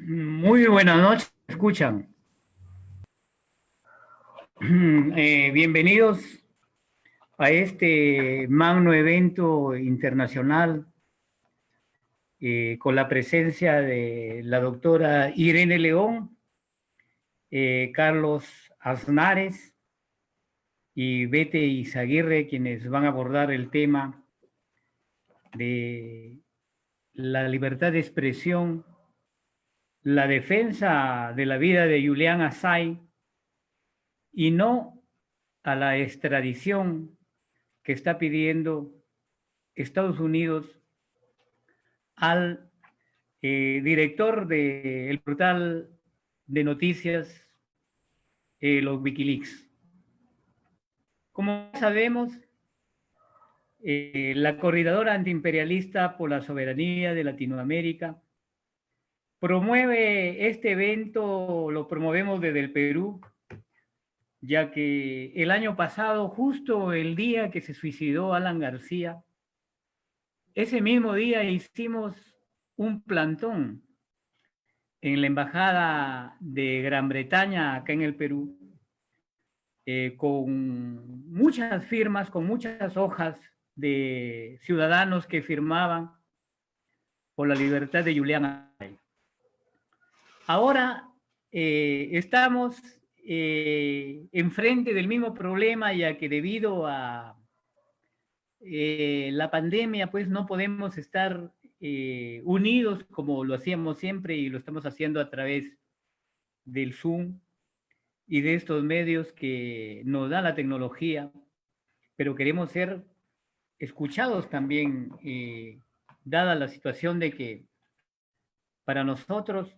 Muy buenas noches, ¿me escuchan? Bienvenidos a este magno evento internacional con la presencia de la doctora Irene León, Carlos Aznares y Bete Izaguirre, quienes van a abordar el tema de la libertad de expresión, la defensa de la vida de Julian Assange y no a la extradición que está pidiendo Estados Unidos al director del portal de noticias, los Wikileaks. Como sabemos, la Coordinadora Antiimperialista por la Soberanía de Latinoamérica promueve este evento, lo promovemos desde el Perú, ya que el año pasado, justo el día que se suicidó Alan García, ese mismo día hicimos un plantón en la Embajada de Gran Bretaña, acá en el Perú, con muchas firmas, con muchas hojas de ciudadanos que firmaban por la libertad de Julian Assange. Ahora estamos enfrente del mismo problema, ya que debido a la pandemia, pues no podemos estar unidos como lo hacíamos siempre y lo estamos haciendo a través del Zoom y de estos medios que nos da la tecnología, pero queremos ser escuchados también, dada la situación de que para nosotros,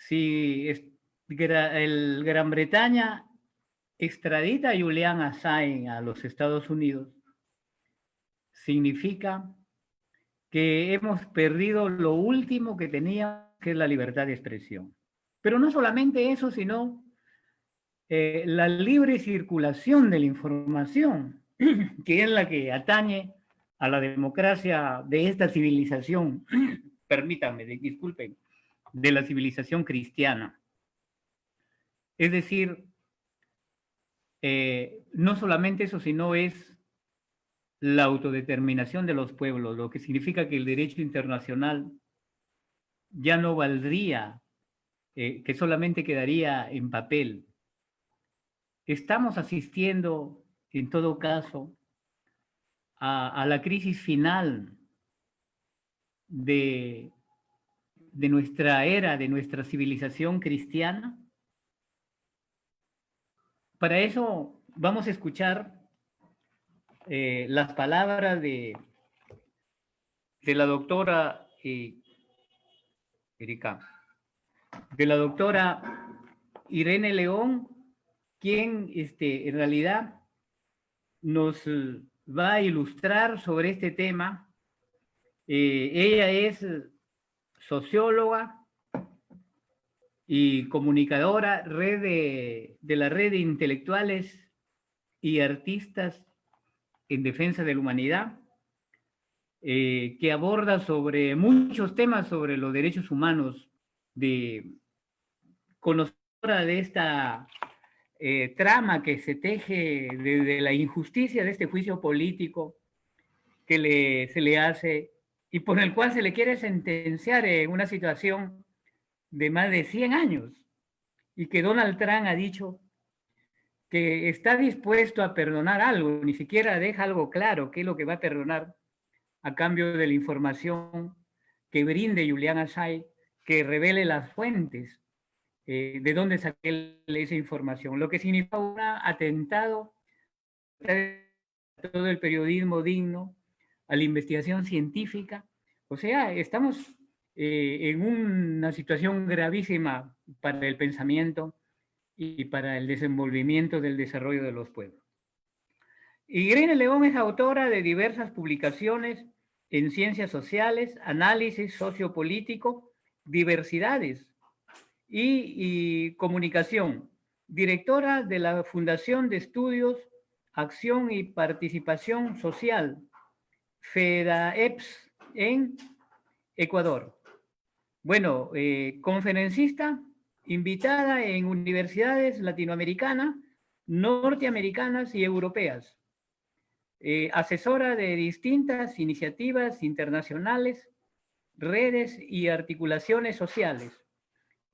si el Gran Bretaña extradita a Julian Assange a los Estados Unidos, significa que hemos perdido lo último que teníamos, que es la libertad de expresión. Pero no solamente eso, sino la libre circulación de la información, que es la que atañe a la democracia de esta civilización, permítanme, disculpen, de la civilización cristiana. Es decir, no solamente eso, sino es la autodeterminación de los pueblos, lo que significa que el derecho internacional ya no valdría, que solamente quedaría en papel. Estamos asistiendo, en todo caso, a la crisis final de, de nuestra era, de nuestra civilización cristiana. Para eso vamos a escuchar las palabras de la doctora Erika, de la doctora Irene León, quien en realidad nos va a ilustrar sobre este tema. Ella es socióloga y comunicadora de la red de intelectuales y artistas en defensa de la humanidad, que aborda sobre muchos temas sobre los derechos humanos, de conocedora de esta trama que se teje desde la injusticia de este juicio político que se le hace y por el cual se le quiere sentenciar en una situación de más de 100 años, y que Donald Trump ha dicho que está dispuesto a perdonar algo, ni siquiera deja algo claro qué es lo que va a perdonar a cambio de la información que brinde Julian Assange, que revele las fuentes de dónde saqué esa información, lo que significa un atentado a todo el periodismo digno, a la investigación científica. O sea, estamos en una situación gravísima para el pensamiento y para el desenvolvimiento del desarrollo de los pueblos. Irene León es autora de diversas publicaciones en ciencias sociales, análisis sociopolítico, diversidades y comunicación, directora de la Fundación de Estudios, Acción y Participación Social, FEDAEPS, en Ecuador. Bueno, conferencista, invitada en universidades latinoamericanas, norteamericanas y europeas. Asesora de distintas iniciativas internacionales, redes y articulaciones sociales.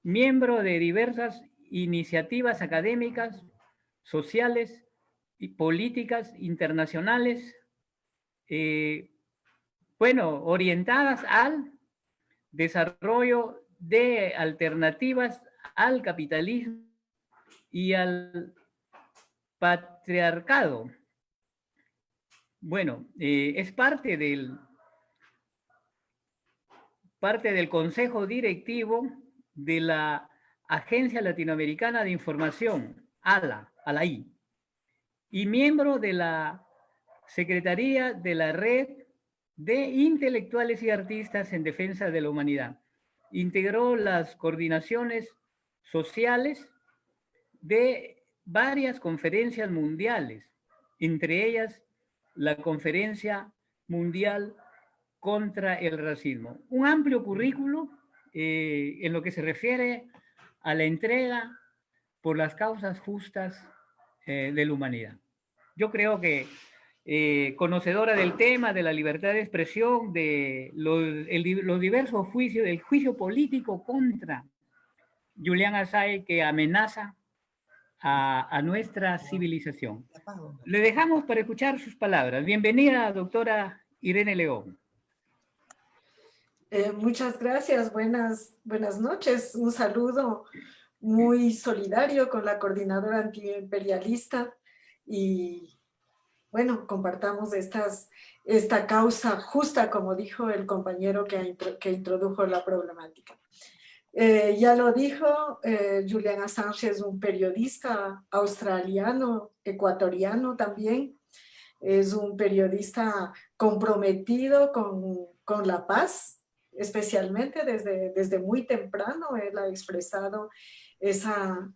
Miembro de diversas iniciativas académicas, sociales y políticas internacionales, eh, bueno, orientadas al desarrollo de alternativas al capitalismo y al patriarcado. Bueno, es parte del Consejo Directivo de la Agencia Latinoamericana de Información, ALAI, y miembro de la Secretaría de la Red de Intelectuales y Artistas en Defensa de la Humanidad. Integró las coordinaciones sociales de varias conferencias mundiales, entre ellas la Conferencia Mundial contra el Racismo. Un amplio currículo en lo que se refiere a la entrega por las causas justas de la humanidad. Yo creo que conocedora del tema de la libertad de expresión, de los diversos juicios, el juicio político contra Julian Assange que amenaza a nuestra civilización. Le dejamos para escuchar sus palabras. Bienvenida, doctora Irene León. Muchas gracias, buenas noches. Un saludo muy solidario con la coordinadora antiimperialista y bueno, compartamos esta causa justa, como dijo el compañero que introdujo la problemática. Ya lo dijo, Julian Assange es un periodista australiano, ecuatoriano también. Es un periodista comprometido con la paz, especialmente desde muy temprano. Él ha expresado esa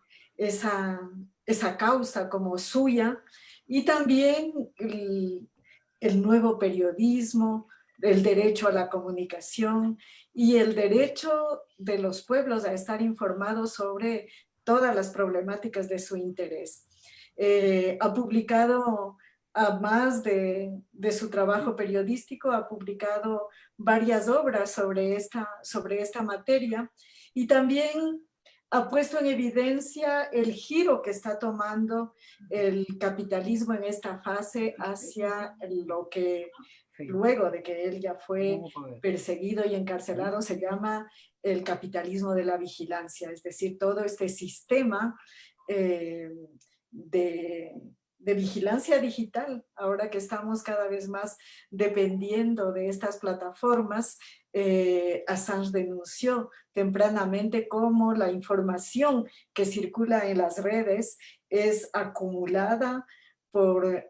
causa como suya. Y también el nuevo periodismo, el derecho a la comunicación y el derecho de los pueblos a estar informados sobre todas las problemáticas de su interés. Ha publicado, además de su trabajo periodístico, ha publicado varias obras sobre esta materia y también ha puesto en evidencia el giro que está tomando el capitalismo en esta fase hacia lo que luego de que él ya fue perseguido y encarcelado se llama el capitalismo de la vigilancia, es decir, todo este sistema de vigilancia digital, ahora que estamos cada vez más dependiendo de estas plataformas. Assange denunció tempranamente cómo la información que circula en las redes es acumulada por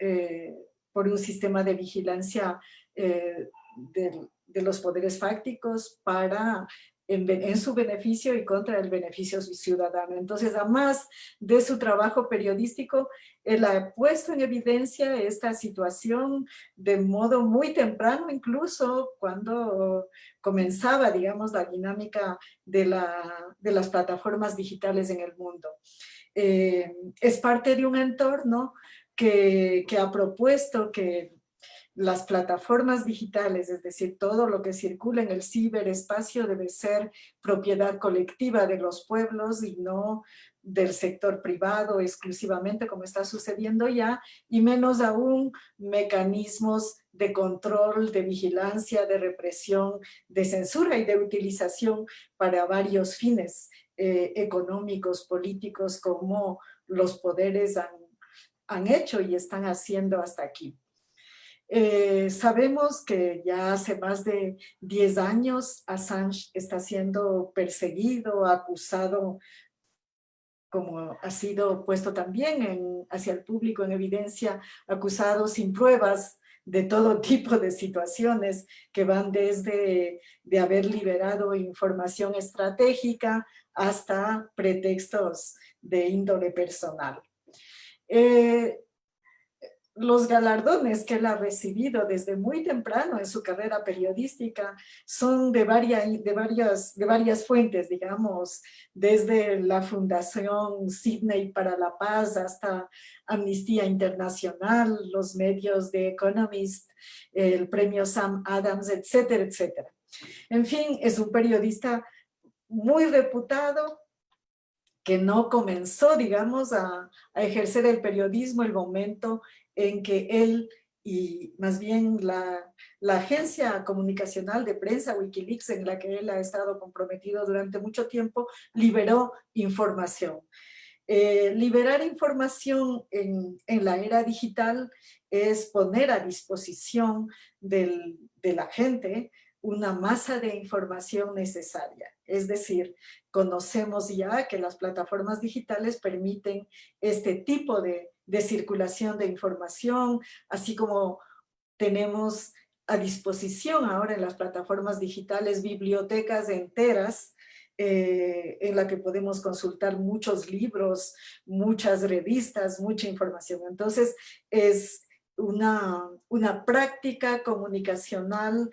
un sistema de vigilancia de los poderes fácticos para en su beneficio y contra el beneficio ciudadano. Entonces, además de su trabajo periodístico, él ha puesto en evidencia esta situación de modo muy temprano, incluso cuando comenzaba, digamos, la dinámica de las plataformas digitales en el mundo. Es parte de un entorno que ha propuesto que las plataformas digitales, es decir, todo lo que circula en el ciberespacio debe ser propiedad colectiva de los pueblos y no del sector privado exclusivamente, como está sucediendo ya, y menos aún mecanismos de control, de vigilancia, de represión, de censura y de utilización para varios fines económicos, políticos, como los poderes han hecho y están haciendo hasta aquí. Sabemos que ya hace más de 10 años Assange está siendo perseguido, acusado, como ha sido puesto también hacia el público en evidencia, acusado sin pruebas de todo tipo de situaciones que van desde de haber liberado información estratégica hasta pretextos de índole personal. los galardones que él ha recibido desde muy temprano en su carrera periodística son de varias fuentes, digamos, desde la Fundación Sydney para la Paz hasta Amnistía Internacional, los medios de Economist, el premio Sam Adams, etcétera, etcétera. En fin, es un periodista muy reputado, que no comenzó, digamos, a ejercer el periodismo el momento en que él y más bien la agencia comunicacional de prensa Wikileaks, en la que él ha estado comprometido durante mucho tiempo, liberó información. Liberar información en la era digital es poner a disposición de la gente una masa de información necesaria. Es decir, conocemos ya que las plataformas digitales permiten este tipo de circulación de información, así como tenemos a disposición ahora en las plataformas digitales bibliotecas enteras en la que podemos consultar muchos libros, muchas revistas, mucha información. Entonces, es una práctica comunicacional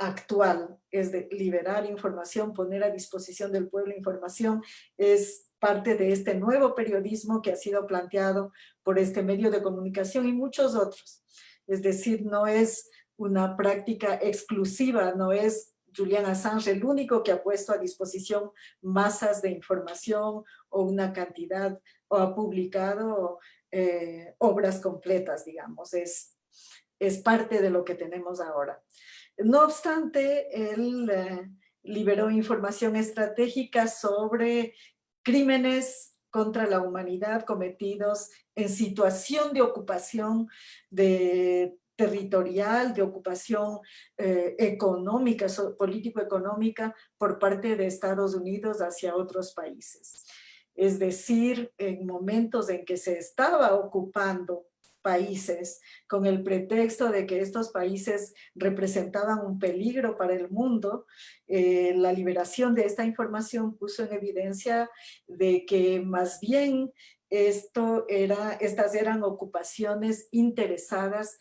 actual, es de liberar información, poner a disposición del pueblo información, es parte de este nuevo periodismo que ha sido planteado por este medio de comunicación y muchos otros. Es decir, no es una práctica exclusiva, no es Julian Assange el único que ha puesto a disposición masas de información o una cantidad, o ha publicado obras completas, digamos, es parte de lo que tenemos ahora. No obstante, él liberó información estratégica sobre crímenes contra la humanidad cometidos en situación de ocupación territorial, de ocupación económica, político-económica por parte de Estados Unidos hacia otros países. Es decir, en momentos en que se estaba ocupando países con el pretexto de que estos países representaban un peligro para el mundo, la liberación de esta información puso en evidencia de que más bien estas eran ocupaciones interesadas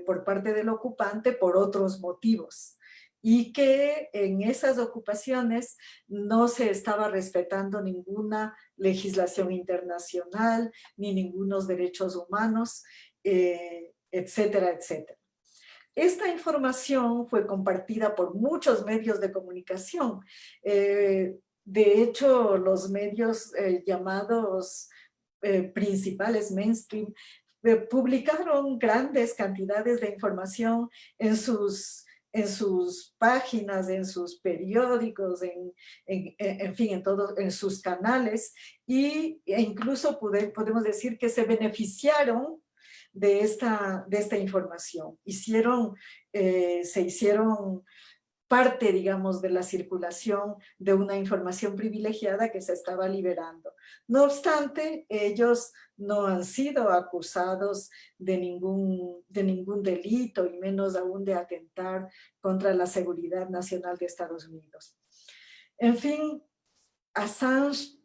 por parte del ocupante por otros motivos y que en esas ocupaciones no se estaba respetando ninguna legislación internacional, ni ningunos derechos humanos, etcétera, etcétera. Esta información fue compartida por muchos medios de comunicación. De hecho, los medios llamados principales mainstream publicaron grandes cantidades de información en sus páginas, en sus periódicos, en fin, en sus canales, e incluso podemos decir que se beneficiaron de esta información. Se hicieron parte, digamos, de la circulación de una información privilegiada que se estaba liberando. No obstante, ellos no han sido acusados de ningún delito, y menos aún de atentar contra la seguridad nacional de Estados Unidos. En fin, Assange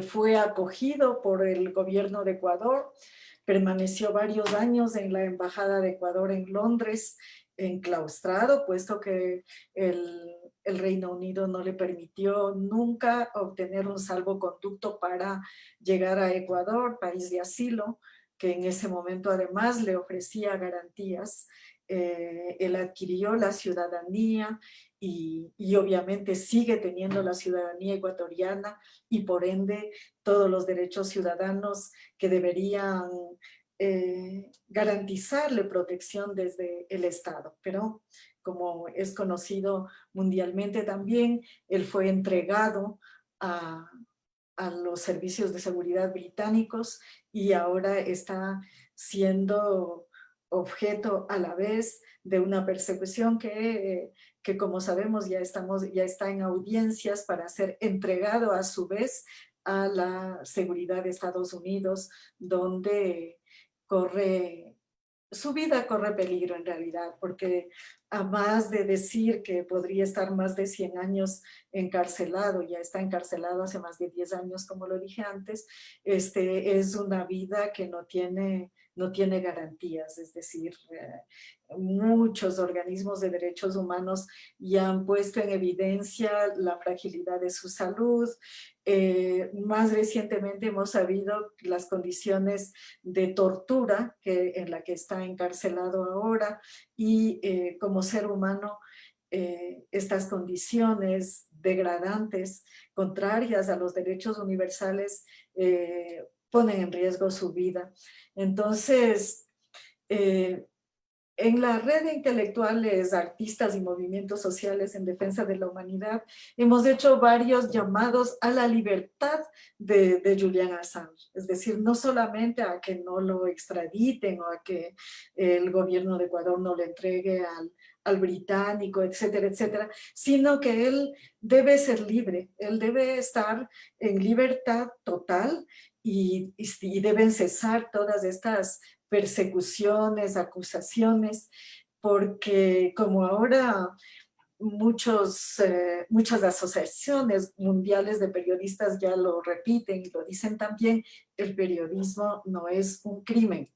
fue acogido por el gobierno de Ecuador, permaneció varios años en la Embajada de Ecuador en Londres, enclaustrado, puesto que el Reino Unido no le permitió nunca obtener un salvoconducto para llegar a Ecuador, país de asilo, que en ese momento además le ofrecía garantías. Él adquirió la ciudadanía y obviamente sigue teniendo la ciudadanía ecuatoriana y por ende todos los derechos ciudadanos que deberían garantizarle protección desde el Estado. Pero como es conocido mundialmente también, él fue entregado a los servicios de seguridad británicos y ahora está siendo objeto a la vez de una persecución que como sabemos ya está en audiencias para ser entregado a su vez a la seguridad de Estados Unidos, donde su vida corre peligro en realidad, porque a más de decir que podría estar más de 100 años encarcelado, ya está encarcelado hace más de 10 años, como lo dije antes, es una vida que no tiene garantías, es decir, muchos organismos de derechos humanos ya han puesto en evidencia la fragilidad de su salud. Más recientemente hemos sabido las condiciones de tortura en la que está encarcelado ahora y como ser humano estas condiciones degradantes, contrarias a los derechos universales, ponen en riesgo su vida. Entonces, en la red de intelectuales, artistas y movimientos sociales en defensa de la humanidad, hemos hecho varios llamados a la libertad de Julian Assange. Es decir, no solamente a que no lo extraditen o a que el gobierno de Ecuador no lo entregue al británico, etcétera, etcétera, sino que él debe ser libre, él debe estar en libertad total y deben cesar todas estas persecuciones, acusaciones, porque como ahora muchas asociaciones mundiales de periodistas ya lo repiten y lo dicen también, el periodismo no es un crimen.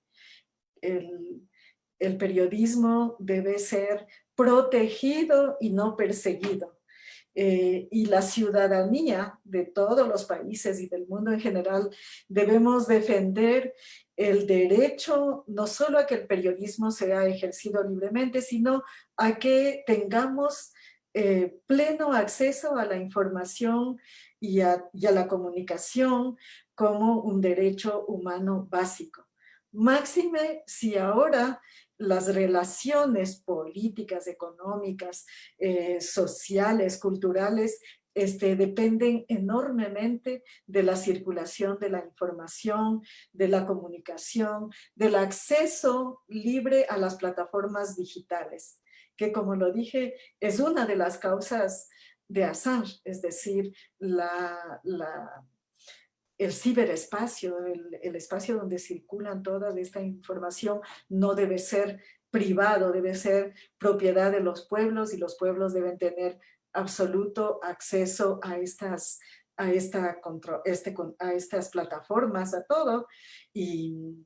El periodismo debe ser protegido y no perseguido. Y la ciudadanía de todos los países y del mundo en general debemos defender el derecho no solo a que el periodismo sea ejercido libremente, sino a que tengamos pleno acceso a la información y a la comunicación como un derecho humano básico. Máxime si ahora las relaciones políticas, económicas, sociales, culturales, dependen enormemente de la circulación de la información, de la comunicación, del acceso libre a las plataformas digitales, que como lo dije, es una de las causas de Assange, es decir, el ciberespacio, el espacio donde circulan toda esta información no debe ser privado, debe ser propiedad de los pueblos y los pueblos deben tener absoluto acceso a estas plataformas, a todo. Y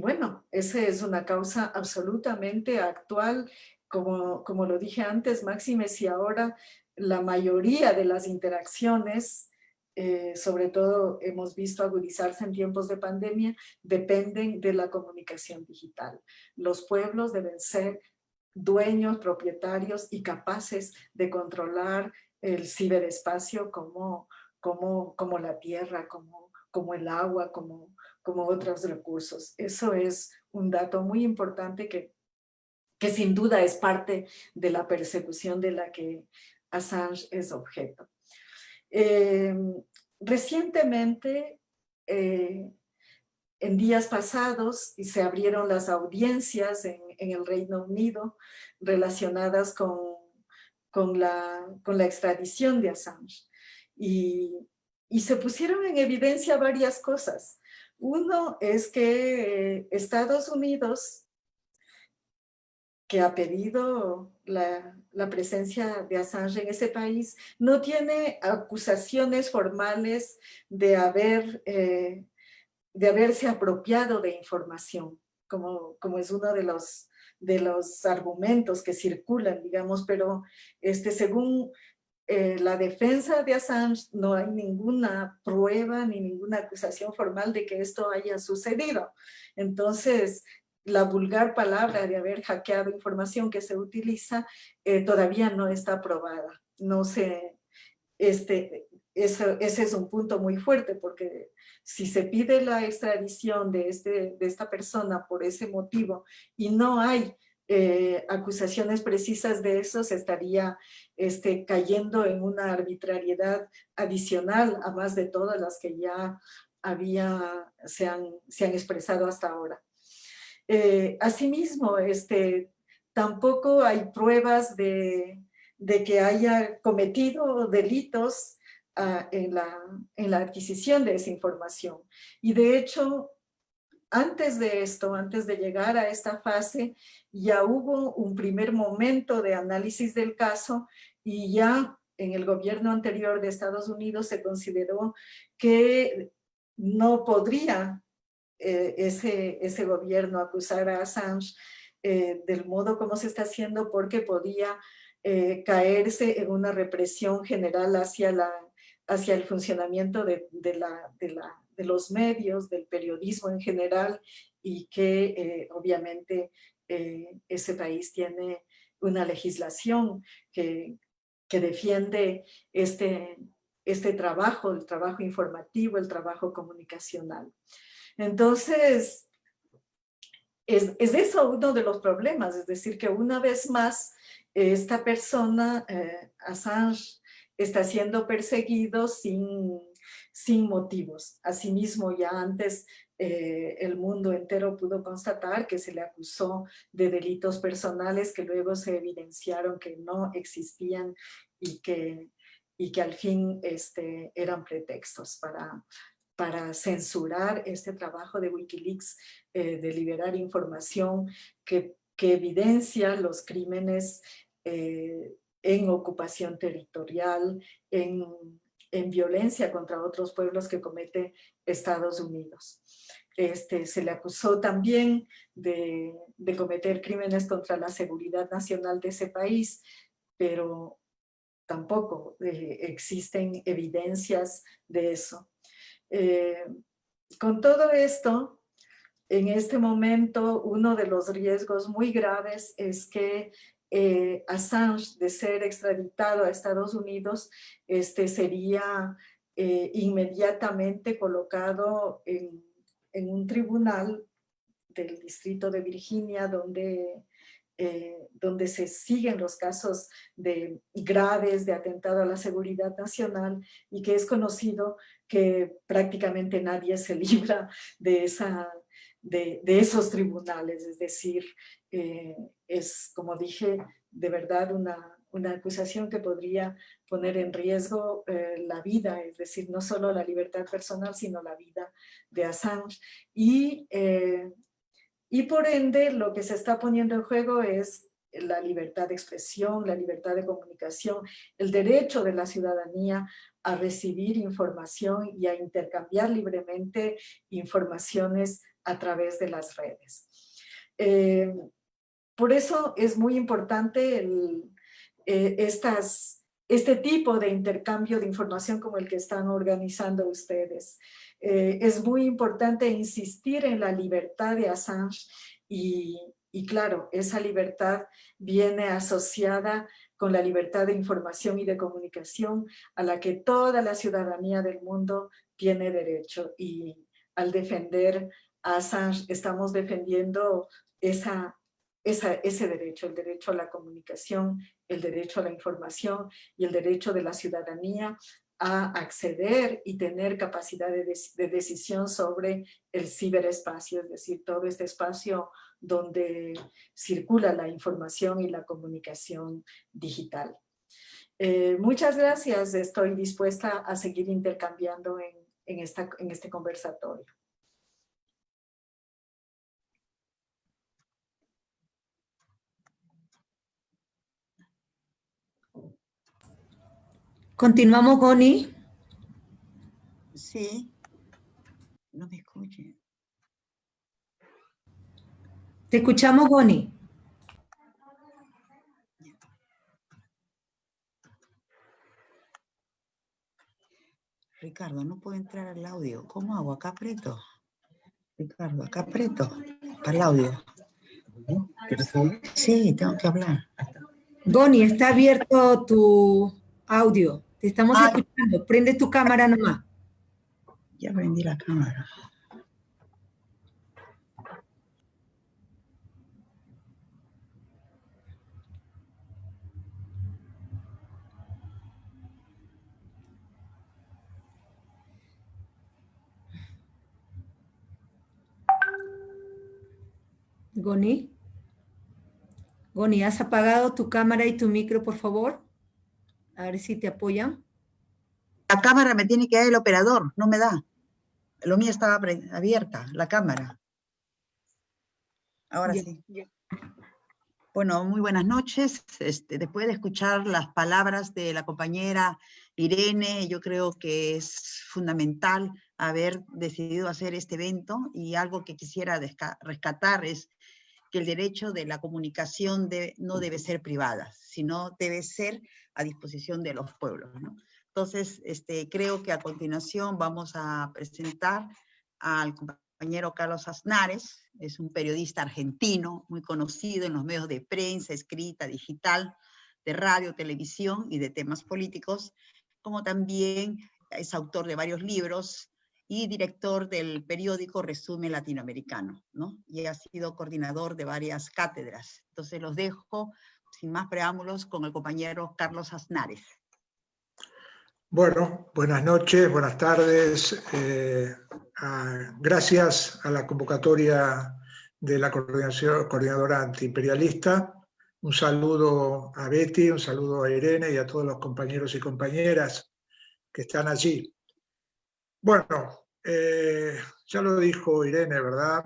bueno, esa es una causa absolutamente actual, como lo dije antes, máxime si ahora la mayoría de las interacciones, sobre todo hemos visto agudizarse en tiempos de pandemia, dependen de la comunicación digital. Los pueblos deben ser dueños, propietarios y capaces de controlar el ciberespacio como la tierra, como el agua, como otros recursos. Eso es un dato muy importante que sin duda es parte de la persecución de la que Assange es objeto. Recientemente, en días pasados, se abrieron las audiencias en el Reino Unido relacionadas con la extradición de Assange. Y se pusieron en evidencia varias cosas. Uno es que Estados Unidos, que ha pedido la presencia de Assange en ese país, no tiene acusaciones formales de haberse apropiado de información, como es uno de los argumentos que circulan, digamos, pero según la defensa de Assange no hay ninguna prueba ni ninguna acusación formal de que esto haya sucedido. Entonces, la vulgar palabra de haber hackeado información que se utiliza todavía no está probada. No sé, ese es un punto muy fuerte porque si se pide la extradición de esta persona por ese motivo y no hay acusaciones precisas de eso, se estaría cayendo en una arbitrariedad adicional a más de todas las que ya se han expresado hasta ahora. Asimismo, tampoco hay pruebas de que haya cometido delitos en la adquisición de esa información. Y de hecho, antes de esto, antes de llegar a esta fase, ya hubo un primer momento de análisis del caso y ya en el gobierno anterior de Estados Unidos se consideró que no podría ese gobierno acusar a Assange del modo como se está haciendo, porque podía caerse en una represión general hacia el funcionamiento de los medios, del periodismo en general, y que obviamente ese país tiene una legislación que defiende este trabajo, el trabajo informativo, el trabajo comunicacional. Entonces, es eso uno de los problemas, es decir, que una vez más esta persona, Assange, está siendo perseguido sin motivos. Asimismo, ya antes el mundo entero pudo constatar que se le acusó de delitos personales que luego se evidenciaron que no existían y que al fin eran pretextos para censurar este trabajo de Wikileaks, de liberar información que evidencia los crímenes en ocupación territorial, en violencia contra otros pueblos que comete Estados Unidos. Se le acusó también de cometer crímenes contra la seguridad nacional de ese país, pero tampoco existen evidencias de eso. Con todo esto, en este momento, uno de los riesgos muy graves es que Assange, de ser extraditado a Estados Unidos, sería inmediatamente colocado en un tribunal del distrito de Virginia, donde se siguen los casos graves de atentado a la seguridad nacional, y que es conocido que prácticamente nadie se libra de esos tribunales. Es decir, es, como dije, de verdad una acusación que podría poner en riesgo la vida, es decir, no solo la libertad personal, sino la vida de Assange. Y por ende, lo que se está poniendo en juego es la libertad de expresión, la libertad de comunicación, el derecho de la ciudadanía a recibir información y a intercambiar libremente informaciones a través de las redes. Por eso es muy importante este tipo de intercambio de información como el que están organizando ustedes. Es muy importante insistir en la libertad de Assange y claro, esa libertad viene asociada con la libertad de información y de comunicación a la que toda la ciudadanía del mundo tiene derecho, y al defender a Assange estamos defendiendo ese derecho, el derecho a la comunicación, el derecho a la información y el derecho de la ciudadanía a acceder y tener capacidad de decisión sobre el ciberespacio, es decir, todo este espacio donde circula la información y la comunicación digital. Muchas gracias, estoy dispuesta a seguir intercambiando en este conversatorio. Continuamos, Goni. Sí. No me escuche. Te escuchamos, Goni. Ricardo, no puedo entrar al audio. ¿Cómo hago? Acá aprieto. Ricardo, acá aprieto. Para el audio. Sí, tengo que hablar. Goni, está abierto tu audio. Te estamos escuchando. Prende tu cámara nomás. Ya prendí la cámara. Goni. Goni, ¿has apagado tu cámara y tu micro, por favor? A ver si te apoyan. La cámara me tiene que dar el operador, no me da. Lo mío estaba abierta, la cámara. Ahora Ya. sí. Bueno, muy buenas noches. Después de escuchar las palabras de la compañera Irene, yo creo que es fundamental haber decidido hacer este evento, y algo que quisiera rescatar es que el derecho de la comunicación no debe ser privada, sino debe ser a disposición de los pueblos, ¿no? Entonces, creo que a continuación vamos a presentar al compañero Carlos Aznares. Es un periodista argentino muy conocido en los medios de prensa, escrita, digital, de radio, televisión y de temas políticos, como también es autor de varios libros y director del periódico Resumen Latinoamericano, ¿no? Y ha sido coordinador de varias cátedras. Entonces los dejo, sin más preámbulos, con el compañero Carlos Aznares. Bueno, buenas noches, buenas tardes. Gracias a la convocatoria de la coordinadora antiimperialista. Un saludo a Betty, un saludo a Irene y a todos los compañeros y compañeras que están allí. Bueno, ya lo dijo Irene, ¿verdad?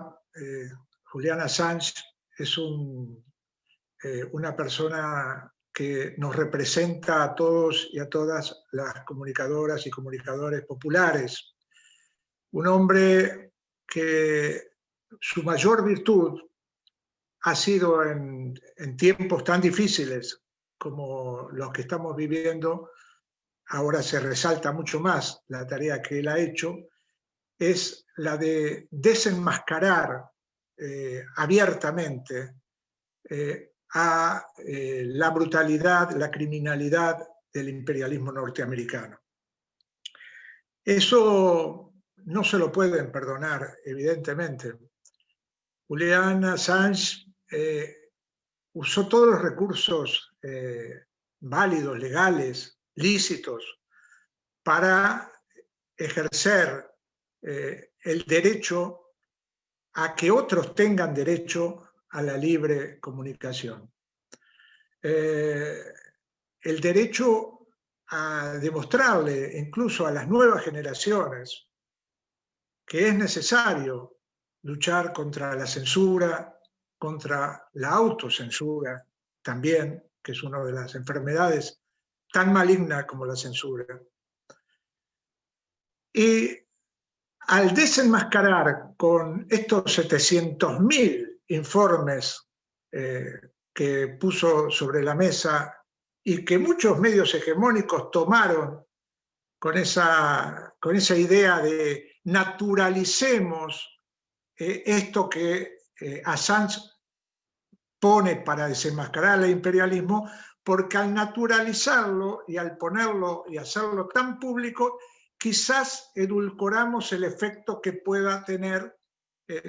Julian Assange es una persona que nos representa a todos y a todas las comunicadoras y comunicadores populares. Un hombre que su mayor virtud ha sido en tiempos tan difíciles como los que estamos viviendo, ahora se resalta mucho más la tarea que él ha hecho, es la de desenmascarar abiertamente a la brutalidad, la criminalidad del imperialismo norteamericano. Eso no se lo pueden perdonar, evidentemente. Julian Assange usó todos los recursos válidos, legales, lícitos, para ejercer el derecho a que otros tengan derecho a la libre comunicación. El derecho a demostrarle incluso a las nuevas generaciones que es necesario luchar contra la censura, contra la autocensura también, que es una de las enfermedades tan malignas como la censura. Y al desenmascarar con estos 700.000 informes que puso sobre la mesa y que muchos medios hegemónicos tomaron con esa idea de naturalicemos esto que Assange pone para desenmascarar el imperialismo, porque al naturalizarlo y al ponerlo y hacerlo tan público, quizás edulcoramos el efecto que pueda tener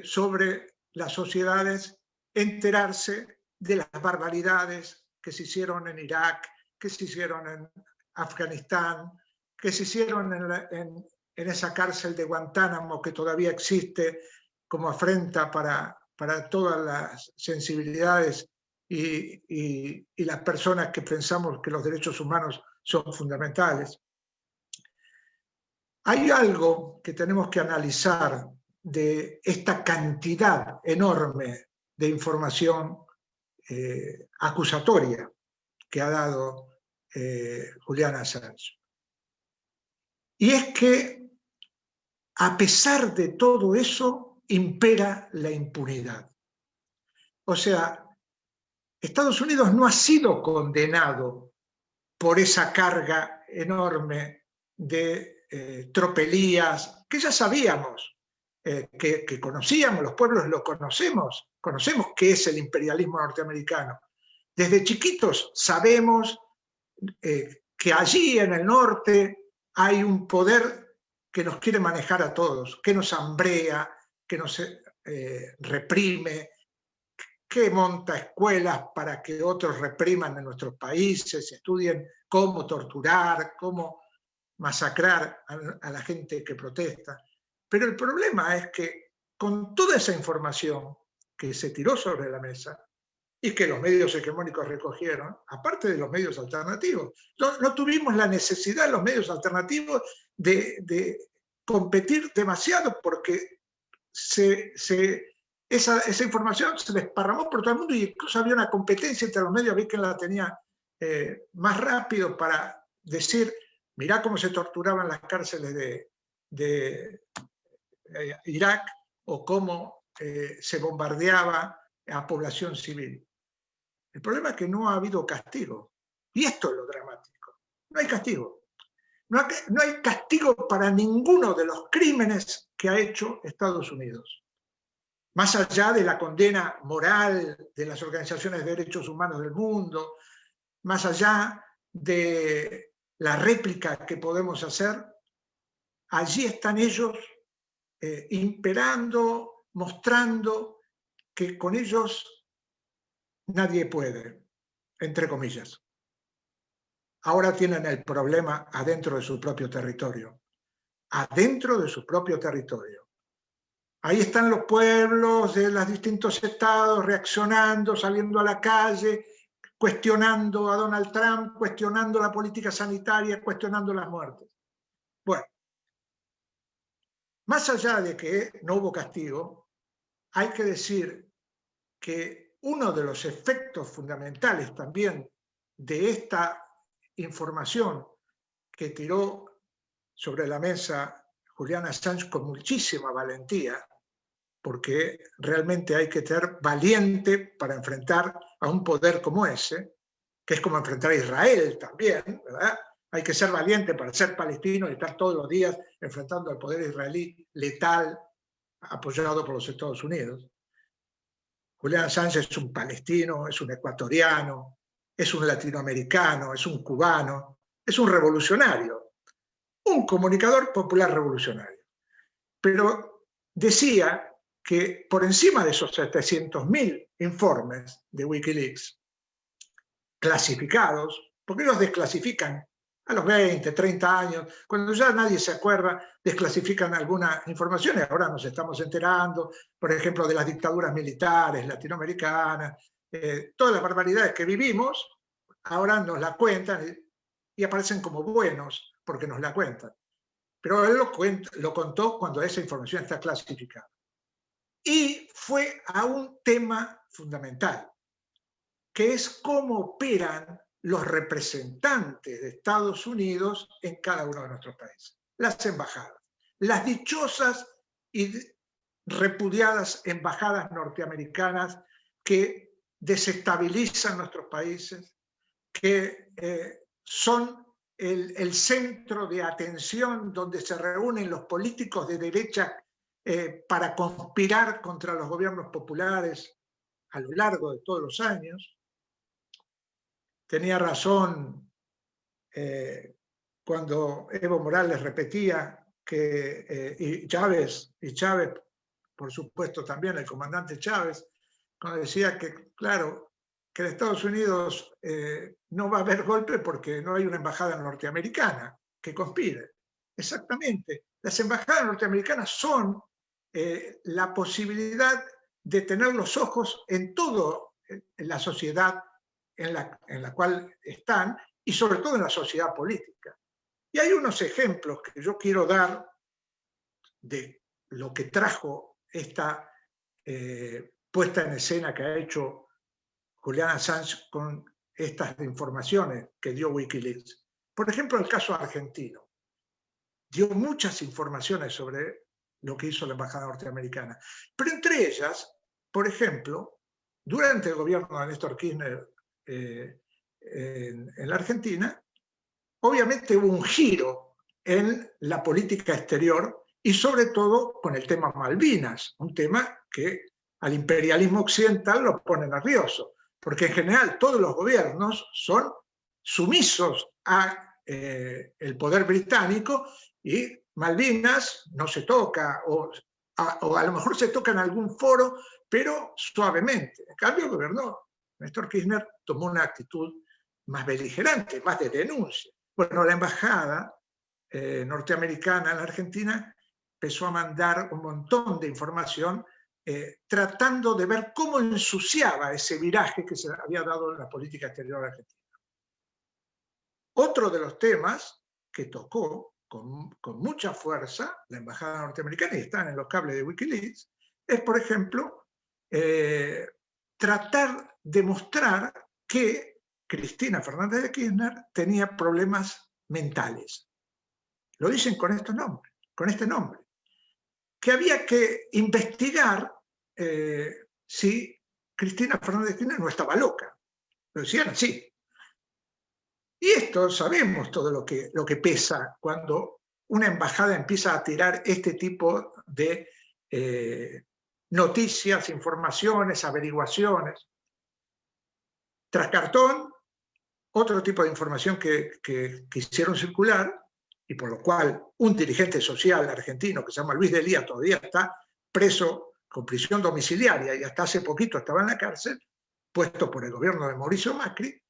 sobre las sociedades enterarse de las barbaridades que se hicieron en Irak, que se hicieron en Afganistán, que se hicieron en esa cárcel de Guantánamo que todavía existe como afrenta para todas las sensibilidades y las personas que pensamos que los derechos humanos son fundamentales. Hay algo que tenemos que analizar de esta cantidad enorme de información acusatoria que ha dado Julian Assange. Y es que, a pesar de todo eso, impera la impunidad. O sea, Estados Unidos no ha sido condenado por esa carga enorme de tropelías que ya sabíamos, que conocíamos, los pueblos lo conocemos qué es el imperialismo norteamericano. Desde chiquitos sabemos que allí en el norte hay un poder que nos quiere manejar a todos, que nos hambrea, que nos reprime, que monta escuelas para que otros repriman en nuestros países, estudien cómo torturar, cómo masacrar a la gente que protesta. Pero el problema es que con toda esa información que se tiró sobre la mesa y que los medios hegemónicos recogieron, aparte de los medios alternativos, no tuvimos la necesidad de los medios alternativos de competir demasiado porque se esa información se desparramó por todo el mundo y incluso había una competencia entre los medios, vi quién la tenía más rápido para decir, mirá cómo se torturaban las cárceles de Irak o cómo se bombardeaba a población civil. El problema es que no ha habido castigo. Y esto es lo dramático. No hay castigo. No hay castigo para ninguno de los crímenes que ha hecho Estados Unidos. Más allá de la condena moral de las organizaciones de derechos humanos del mundo, más allá de la réplica que podemos hacer, allí están ellos imperando, mostrando que con ellos nadie puede, entre comillas. Ahora tienen el problema adentro de su propio territorio. Adentro de su propio territorio. Ahí están los pueblos de los distintos estados reaccionando, saliendo a la calle, cuestionando a Donald Trump, cuestionando la política sanitaria, cuestionando las muertes. Bueno, más allá de que no hubo castigo, hay que decir que uno de los efectos fundamentales también de esta información que tiró sobre la mesa Julian Assange con muchísima valentía, porque realmente hay que ser valiente para enfrentar a un poder como ese, que es como enfrentar a Israel también, ¿verdad? Hay que ser valiente para ser palestino y estar todos los días enfrentando al poder israelí letal, apoyado por los Estados Unidos. Julian Assange es un palestino, es un ecuatoriano, es un latinoamericano, es un cubano, es un revolucionario, un comunicador popular revolucionario. Pero decía que por encima de esos 700.000 informes de Wikileaks clasificados, porque ellos desclasifican a los 20, 30 años, cuando ya nadie se acuerda, desclasifican algunas informaciones. Ahora nos estamos enterando, por ejemplo, de las dictaduras militares latinoamericanas, todas las barbaridades que vivimos, ahora nos la cuentan y aparecen como buenos porque nos la cuentan. Pero él lo contó cuando esa información está clasificada. Y fue a un tema fundamental, que es cómo operan los representantes de Estados Unidos en cada uno de nuestros países. Las embajadas. Las dichosas y repudiadas embajadas norteamericanas que desestabilizan nuestros países, que son el centro de atención donde se reúnen los políticos de derecha para conspirar contra los gobiernos populares a lo largo de todos los años. Tenía razón cuando Evo Morales repetía que, y Chávez, por supuesto también el comandante Chávez, cuando decía que, claro, que en Estados Unidos no va a haber golpe porque no hay una embajada norteamericana que conspire. Exactamente. Las embajadas norteamericanas son la posibilidad de tener los ojos en todo en la sociedad en la cual están y sobre todo en la sociedad política. Y hay unos ejemplos que yo quiero dar de lo que trajo esta puesta en escena que ha hecho Julian Assange con estas informaciones que dio Wikileaks. Por ejemplo, el caso argentino. Dio muchas informaciones sobre lo que hizo la embajada norteamericana. Pero entre ellas, por ejemplo, durante el gobierno de Néstor Kirchner en la Argentina, obviamente hubo un giro en la política exterior y sobre todo con el tema Malvinas, un tema que al imperialismo occidental lo pone nervioso, porque en general todos los gobiernos son sumisos a el poder británico y Malvinas no se toca, o a lo mejor se toca en algún foro, pero suavemente. En cambio, el gobierno Néstor Kirchner tomó una actitud más beligerante, más de denuncia. Bueno, la embajada norteamericana en la Argentina empezó a mandar un montón de información tratando de ver cómo ensuciaba ese viraje que se había dado en la política exterior argentina. Otro de los temas que tocó con mucha fuerza la embajada norteamericana, y están en los cables de Wikileaks, es, por ejemplo, tratar de mostrar que Cristina Fernández de Kirchner tenía problemas mentales. Lo dicen con este nombre. Que había que investigar si Cristina Fernández de Kirchner no estaba loca. Lo decían así. Y esto sabemos todo lo que pesa cuando una embajada empieza a tirar este tipo de noticias, informaciones, averiguaciones. Tras cartón, otro tipo de información que hicieron circular, y por lo cual un dirigente social argentino que se llama Luis Delía todavía está preso con prisión domiciliaria y hasta hace poquito estaba en la cárcel, puesto por el gobierno de Mauricio Macri,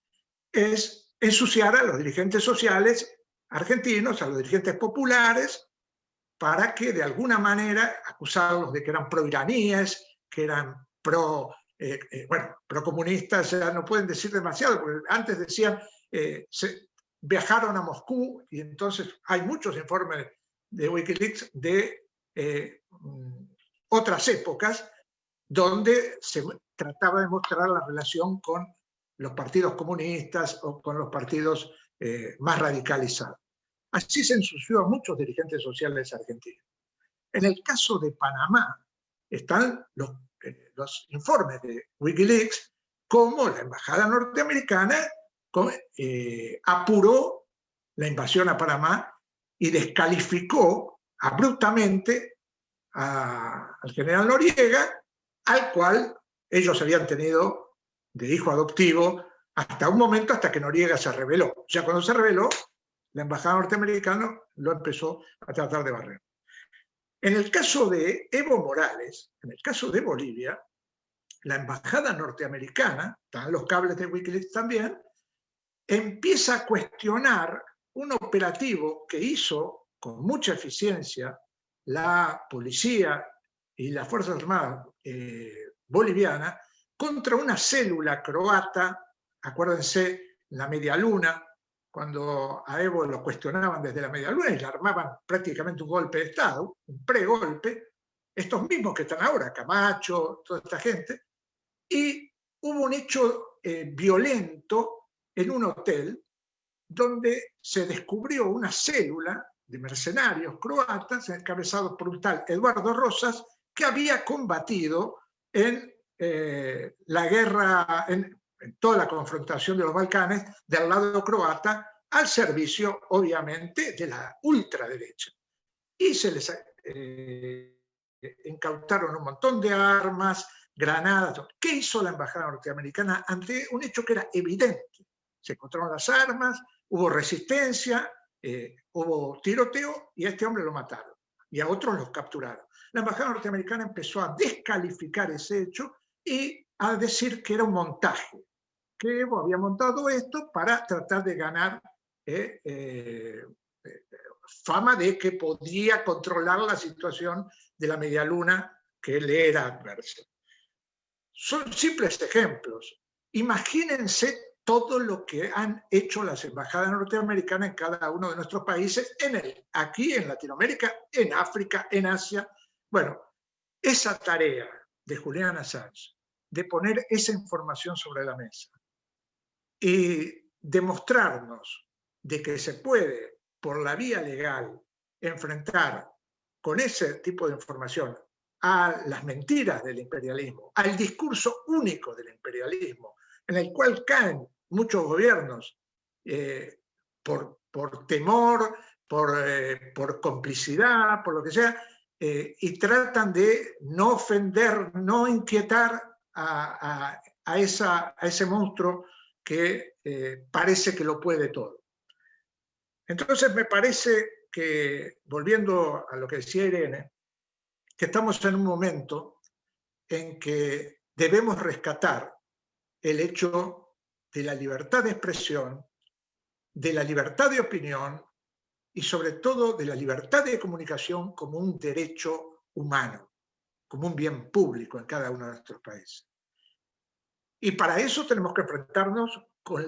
es ensuciar a los dirigentes sociales argentinos, a los dirigentes populares, para que de alguna manera acusarlos de que eran proiraníes, que eran pro-comunistas, ya no pueden decir demasiado, porque antes decían, viajaron a Moscú, y entonces hay muchos informes de Wikileaks de otras épocas, donde se trataba de mostrar la relación con los partidos comunistas o con los partidos más radicalizados. Así se ensució a muchos dirigentes sociales argentinos. En el caso de Panamá están los informes de Wikileaks, como la embajada norteamericana apuró la invasión a Panamá y descalificó abruptamente al general Noriega, al cual ellos habían tenido de hijo adoptivo hasta un momento, hasta que Noriega se rebeló. Ya cuando se rebeló, la embajada norteamericana lo empezó a tratar de barrer. En el caso de Evo Morales, en el caso de Bolivia, la embajada norteamericana, están los cables de Wikileaks también, empieza a cuestionar un operativo que hizo con mucha eficiencia la policía y las Fuerzas Armadas bolivianas contra una célula croata, acuérdense, la Media Luna, cuando a Evo lo cuestionaban desde la Media Luna y le armaban prácticamente un golpe de Estado, un pregolpe, estos mismos que están ahora, Camacho, toda esta gente, y hubo un hecho violento en un hotel donde se descubrió una célula de mercenarios croatas encabezados por un tal Eduardo Rosas, que había combatido en la guerra, en toda la confrontación de los Balcanes, del lado croata, al servicio, obviamente, de la ultraderecha. Y se les incautaron un montón de armas, granadas. ¿Qué hizo la embajada norteamericana ante un hecho que era evidente? Se encontraron las armas, hubo resistencia, hubo tiroteo y a este hombre lo mataron. Y a otros los capturaron. La embajada norteamericana empezó a descalificar ese hecho y a decir que era un montaje, que Evo había montado esto para tratar de ganar fama de que podía controlar la situación de la Media Luna que le era adversa. Son simples ejemplos. Imagínense todo lo que han hecho las embajadas norteamericanas en cada uno de nuestros países, aquí en Latinoamérica, en África, en Asia. Bueno, esa tarea de Julian Assange, de poner esa información sobre la mesa y demostrarnos de que se puede, por la vía legal, enfrentar con ese tipo de información a las mentiras del imperialismo, al discurso único del imperialismo, en el cual caen muchos gobiernos por temor, por complicidad, por lo que sea, y tratan de no ofender, no inquietar a ese monstruo que parece que lo puede todo. Entonces me parece que, volviendo a lo que decía Irene, que estamos en un momento en que debemos rescatar el hecho de la libertad de expresión, de la libertad de opinión y sobre todo de la libertad de comunicación como un derecho humano, como un bien público en cada uno de nuestros países. Y para eso tenemos que enfrentarnos con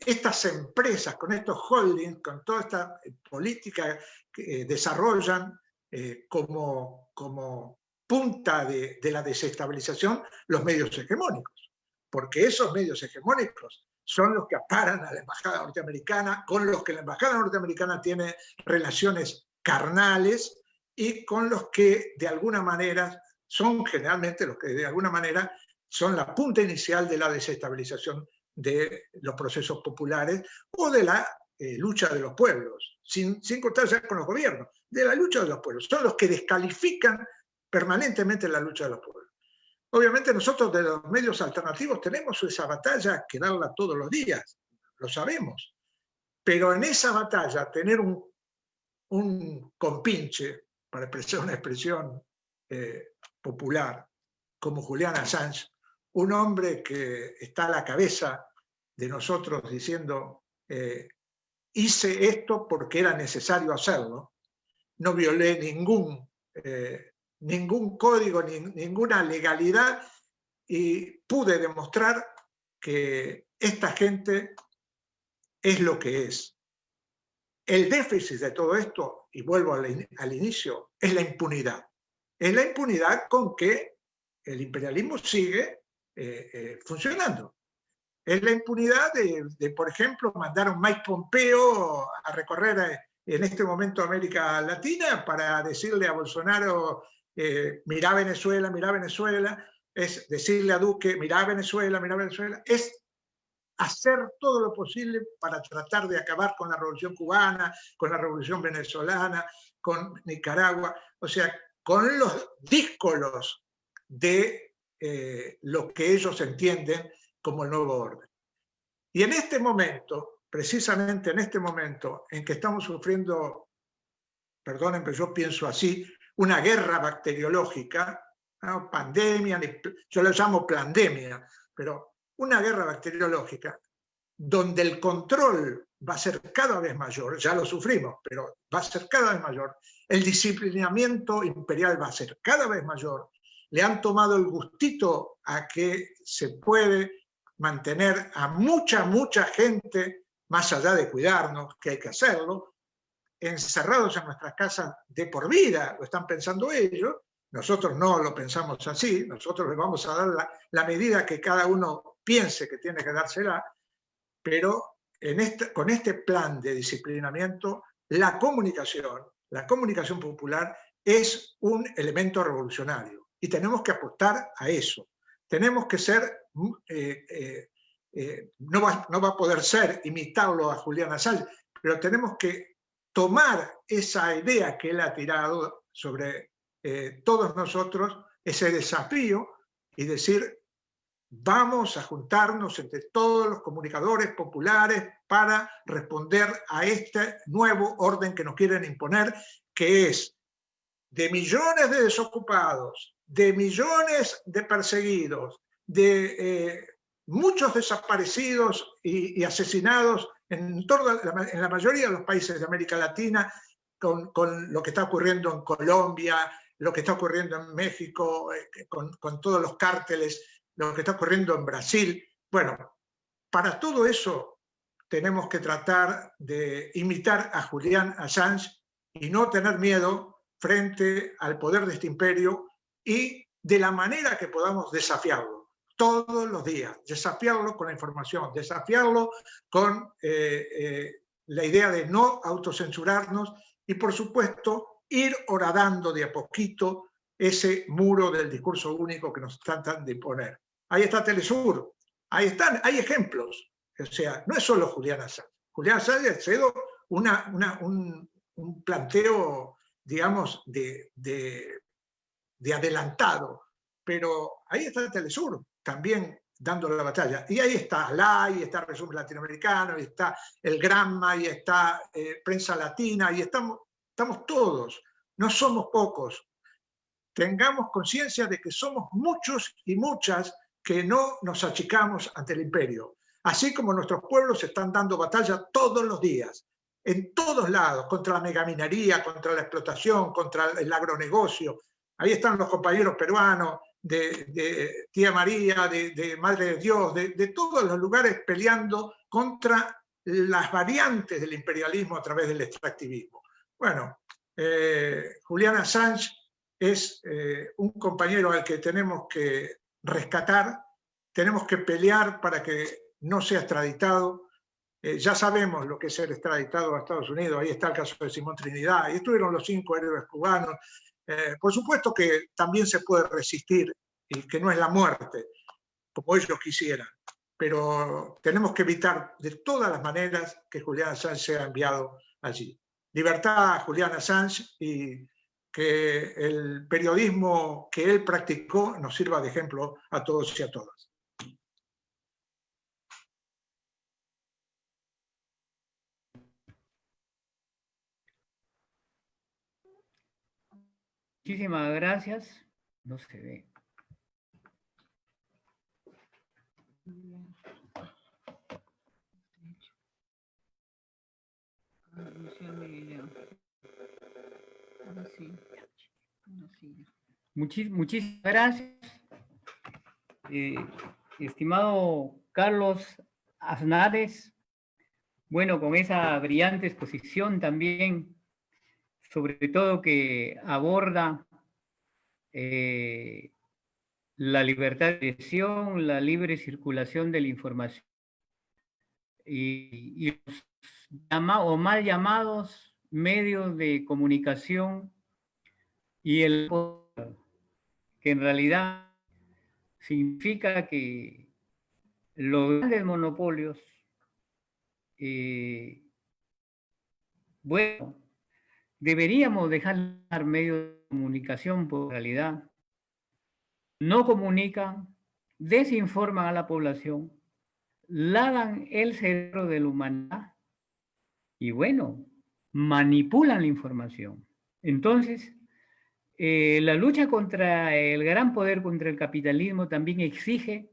estas empresas, con estos holdings, con toda esta política que desarrollan como punta de la desestabilización los medios hegemónicos, porque esos medios hegemónicos son los que aparan a la embajada norteamericana, con los que la embajada norteamericana tiene relaciones carnales y con los que de alguna manera son generalmente los que de alguna manera son la punta inicial de la desestabilización de los procesos populares o de la lucha de los pueblos, sin contar ya con los gobiernos, de la lucha de los pueblos. Son los que descalifican permanentemente la lucha de los pueblos. Obviamente nosotros de los medios alternativos tenemos esa batalla que darla todos los días, lo sabemos, pero en esa batalla tener un compinche, para expresar una expresión popular, como Julian Assange, un hombre que está a la cabeza de nosotros diciendo hice esto porque era necesario hacerlo, no violé ningún código, ninguna legalidad, y pude demostrar que esta gente es lo que es. El déficit de todo esto, y vuelvo al inicio, es la impunidad. Es la impunidad con que el imperialismo sigue funcionando. Es la impunidad de, por ejemplo, mandar a un Mike Pompeo a recorrer en este momento América Latina para decirle a Bolsonaro mirá Venezuela, es decirle a Duque mirá Venezuela, es hacer todo lo posible para tratar de acabar con la revolución cubana, con la revolución venezolana, con Nicaragua, o sea, con los díscolos de lo que ellos entienden como el nuevo orden. Y en este momento, precisamente en este momento en que estamos sufriendo, perdonen, pero yo pienso así, una guerra bacteriológica, ¿no? Pandemia, yo lo llamo plandemia, pero una guerra bacteriológica donde el control va a ser cada vez mayor, ya lo sufrimos, pero va a ser cada vez mayor, el disciplinamiento imperial va a ser cada vez mayor, le han tomado el gustito a que se puede mantener a mucha gente, más allá de cuidarnos, que hay que hacerlo, encerrados en nuestras casas de por vida, lo están pensando ellos, nosotros no lo pensamos así, nosotros les vamos a dar la medida que cada uno piense que tiene que dársela, pero con este plan de disciplinamiento, la comunicación popular es un elemento revolucionario y tenemos que apostar a eso. Tenemos que ser, no va a poder ser imitarlo a Julian Assange, pero tenemos que tomar esa idea que él ha tirado sobre todos nosotros, ese desafío, y decir, vamos a juntarnos entre todos los comunicadores populares para responder a este nuevo orden que nos quieren imponer, que es de millones de desocupados, de millones de perseguidos, de muchos desaparecidos y asesinados en la mayoría de los países de América Latina, con lo que está ocurriendo en Colombia, lo que está ocurriendo en México, con todos los cárteles, lo que está ocurriendo en Brasil. Bueno, para todo eso tenemos que tratar de imitar a Julian Assange y no tener miedo frente al poder de este imperio y de la manera que podamos desafiarlo todos los días, desafiarlo con la información, desafiarlo con la idea de no autocensurarnos y, por supuesto, ir horadando de a poquito ese muro del discurso único que nos tratan de imponer. Ahí está Telesur, ahí están, hay ejemplos. O sea, no es solo Julian Assange. Julian Assange ha sido un planteo, digamos, de adelantado, pero ahí está Telesur también dando la batalla. Y ahí está ALAI, y está Resumen Latinoamericano, y está el Granma, y está Prensa Latina, y estamos todos, no somos pocos. Tengamos conciencia de que somos muchos y muchas que no nos achicamos ante el imperio. Así como nuestros pueblos están dando batalla todos los días, en todos lados, contra la megaminería, contra la explotación, contra el agronegocio. Ahí están los compañeros peruanos, de Tía María, de Madre de Dios, de todos los lugares peleando contra las variantes del imperialismo a través del extractivismo. Bueno, Julian Assange es un compañero al que tenemos que rescatar, tenemos que pelear para que no sea extraditado. Ya sabemos lo que es ser extraditado a Estados Unidos, ahí está el caso de Simón Trinidad, y estuvieron los 5 héroes cubanos. Por supuesto que también se puede resistir, y que no es la muerte, como ellos quisieran, pero tenemos que evitar de todas las maneras que Julian Assange sea enviado allí. Libertad a Julian Assange, y que el periodismo que él practicó nos sirva de ejemplo a todos y a todas. Muchísimas gracias. No se ve. Muchísimas gracias. Estimado Carlos Aznares, bueno, con esa brillante exposición también, sobre todo que aborda la libertad de expresión, la libre circulación de la información y los o mal llamados medios de comunicación, y el que en realidad significa que los grandes monopolios, bueno, deberíamos dejar medios de comunicación, por realidad no comunican, desinforman a la población, lavan el cerebro de la humanidad y, bueno, manipulan la información. Entonces, la lucha contra el gran poder, contra el capitalismo, también exige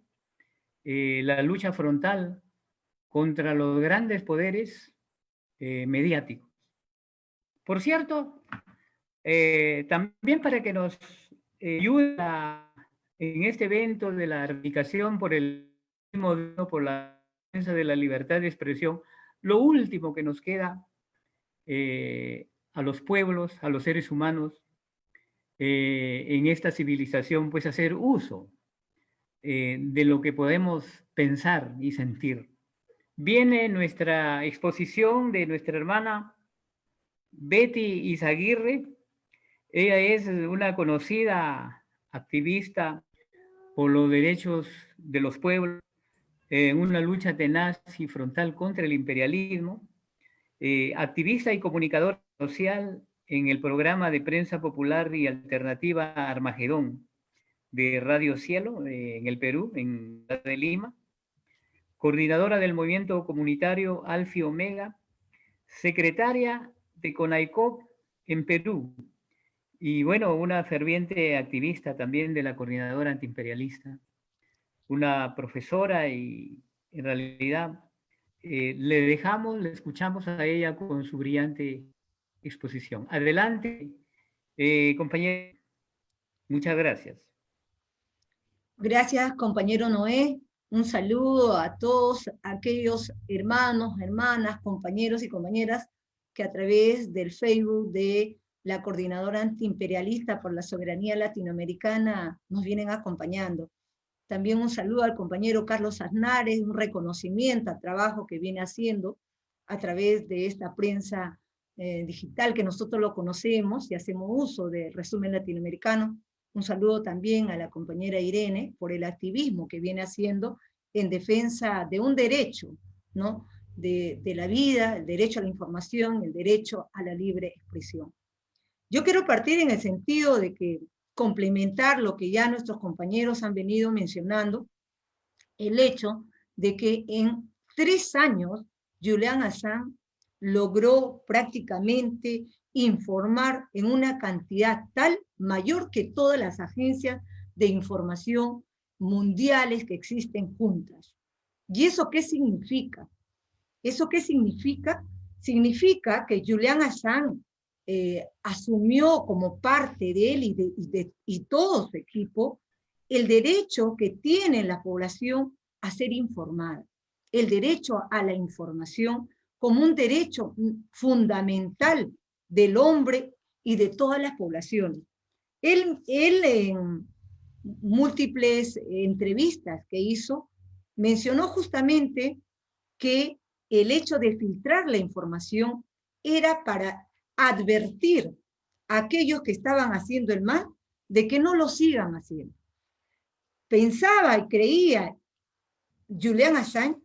la lucha frontal contra los grandes poderes mediáticos. Por cierto, también para que nos ayude en este evento de la erradicación por la defensa de la libertad de expresión, lo último que nos queda a los pueblos, a los seres humanos, en esta civilización, pues hacer uso de lo que podemos pensar y sentir. Viene nuestra exposición de nuestra hermana Betty Izaguirre. Ella es una conocida activista por los derechos de los pueblos, en una lucha tenaz y frontal contra el imperialismo, activista y comunicadora social en el programa de prensa popular y alternativa Armagedón de Radio Cielo en el Perú, en la de Lima, coordinadora del movimiento comunitario Alfie Omega, secretaria de CONAICOP en Perú, y bueno, una ferviente activista también de la coordinadora antiimperialista, una profesora, y en realidad le escuchamos a ella con su brillante exposición. Adelante, compañero. Muchas gracias. Gracias, compañero Noé. Un saludo a todos aquellos hermanos, hermanas, compañeros y compañeras que a través del Facebook de la Coordinadora Antiimperialista por la Soberanía Latinoamericana nos vienen acompañando. También un saludo al compañero Carlos Aznares, un reconocimiento al trabajo que viene haciendo a través de esta prensa digital que nosotros lo conocemos y hacemos uso del resumen latinoamericano. Un saludo también a la compañera Irene por el activismo que viene haciendo en defensa de un derecho, ¿no? de la vida, el derecho a la información, el derecho a la libre expresión. Yo quiero partir en el sentido de que complementar lo que ya nuestros compañeros han venido mencionando, el hecho de que en 3 años Julian Assange logró prácticamente informar en una cantidad tal, mayor que todas las agencias de información mundiales que existen juntas. ¿Y eso qué significa? ¿Eso qué significa? Significa que Julian Assange asumió como parte de él y todo su equipo el derecho que tiene la población a ser informada, el derecho a la información como un derecho fundamental del hombre y de todas las poblaciones. Él en múltiples entrevistas que hizo, mencionó justamente que el hecho de filtrar la información era para advertir a aquellos que estaban haciendo el mal de que no lo sigan haciendo. Pensaba y creía Julian Assange,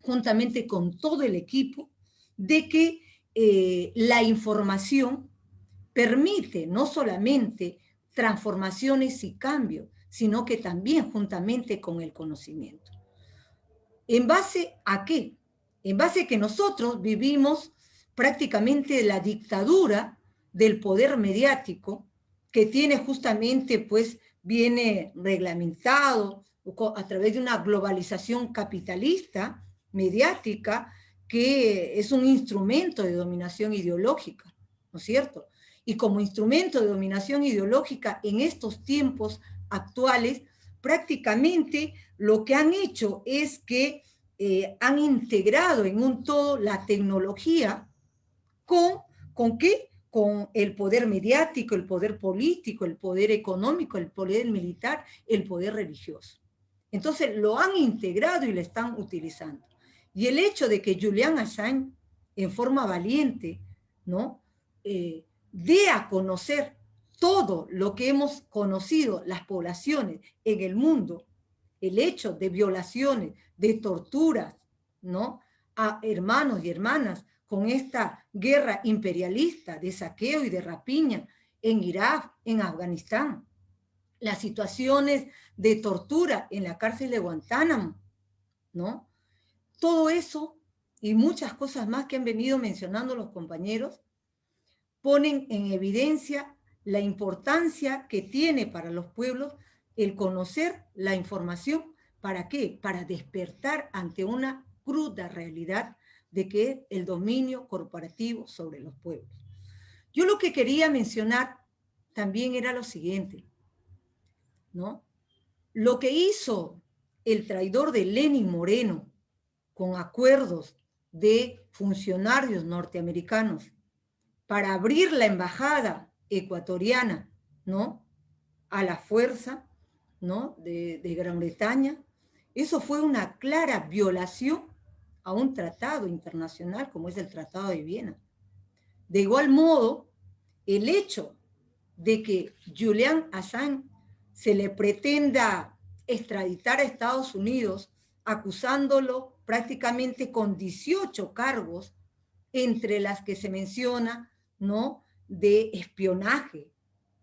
juntamente con todo el equipo, de que la información permite no solamente transformaciones y cambios, sino que también juntamente con el conocimiento. ¿En base a qué? En base a que nosotros vivimos prácticamente la dictadura del poder mediático, que tiene justamente, pues, viene reglamentado a través de una globalización capitalista, mediática, que es un instrumento de dominación ideológica, ¿no es cierto? Y como instrumento de dominación ideológica en estos tiempos actuales, prácticamente lo que han hecho es que han integrado en un todo la tecnología ¿con qué? Con el poder mediático, el poder político, el poder económico, el poder militar, el poder religioso. Entonces lo han integrado y lo están utilizando. Y el hecho de que Julian Assange, en forma valiente, ¿no? Dé a conocer todo lo que hemos conocido las poblaciones en el mundo, el hecho de violaciones, de torturas, ¿no? A hermanos y hermanas con esta guerra imperialista de saqueo y de rapiña en Irak, en Afganistán, las situaciones de tortura en la cárcel de Guantánamo, ¿no? Todo eso y muchas cosas más que han venido mencionando los compañeros ponen en evidencia la importancia que tiene para los pueblos el conocer la información. ¿Para qué? Para despertar ante una cruda realidad de que es el dominio corporativo sobre los pueblos. Yo lo que quería mencionar también era lo siguiente, ¿no? Lo que hizo el traidor de Lenin Moreno con acuerdos de funcionarios norteamericanos para abrir la embajada ecuatoriana, ¿no? A la fuerza, ¿no? de Gran Bretaña, eso fue una clara violación a un tratado internacional como es el Tratado de Viena. De igual modo, el hecho de que Julian Assange se le pretenda extraditar a Estados Unidos, acusándolo prácticamente con 18 cargos, entre las que se menciona, ¿no?, de espionaje,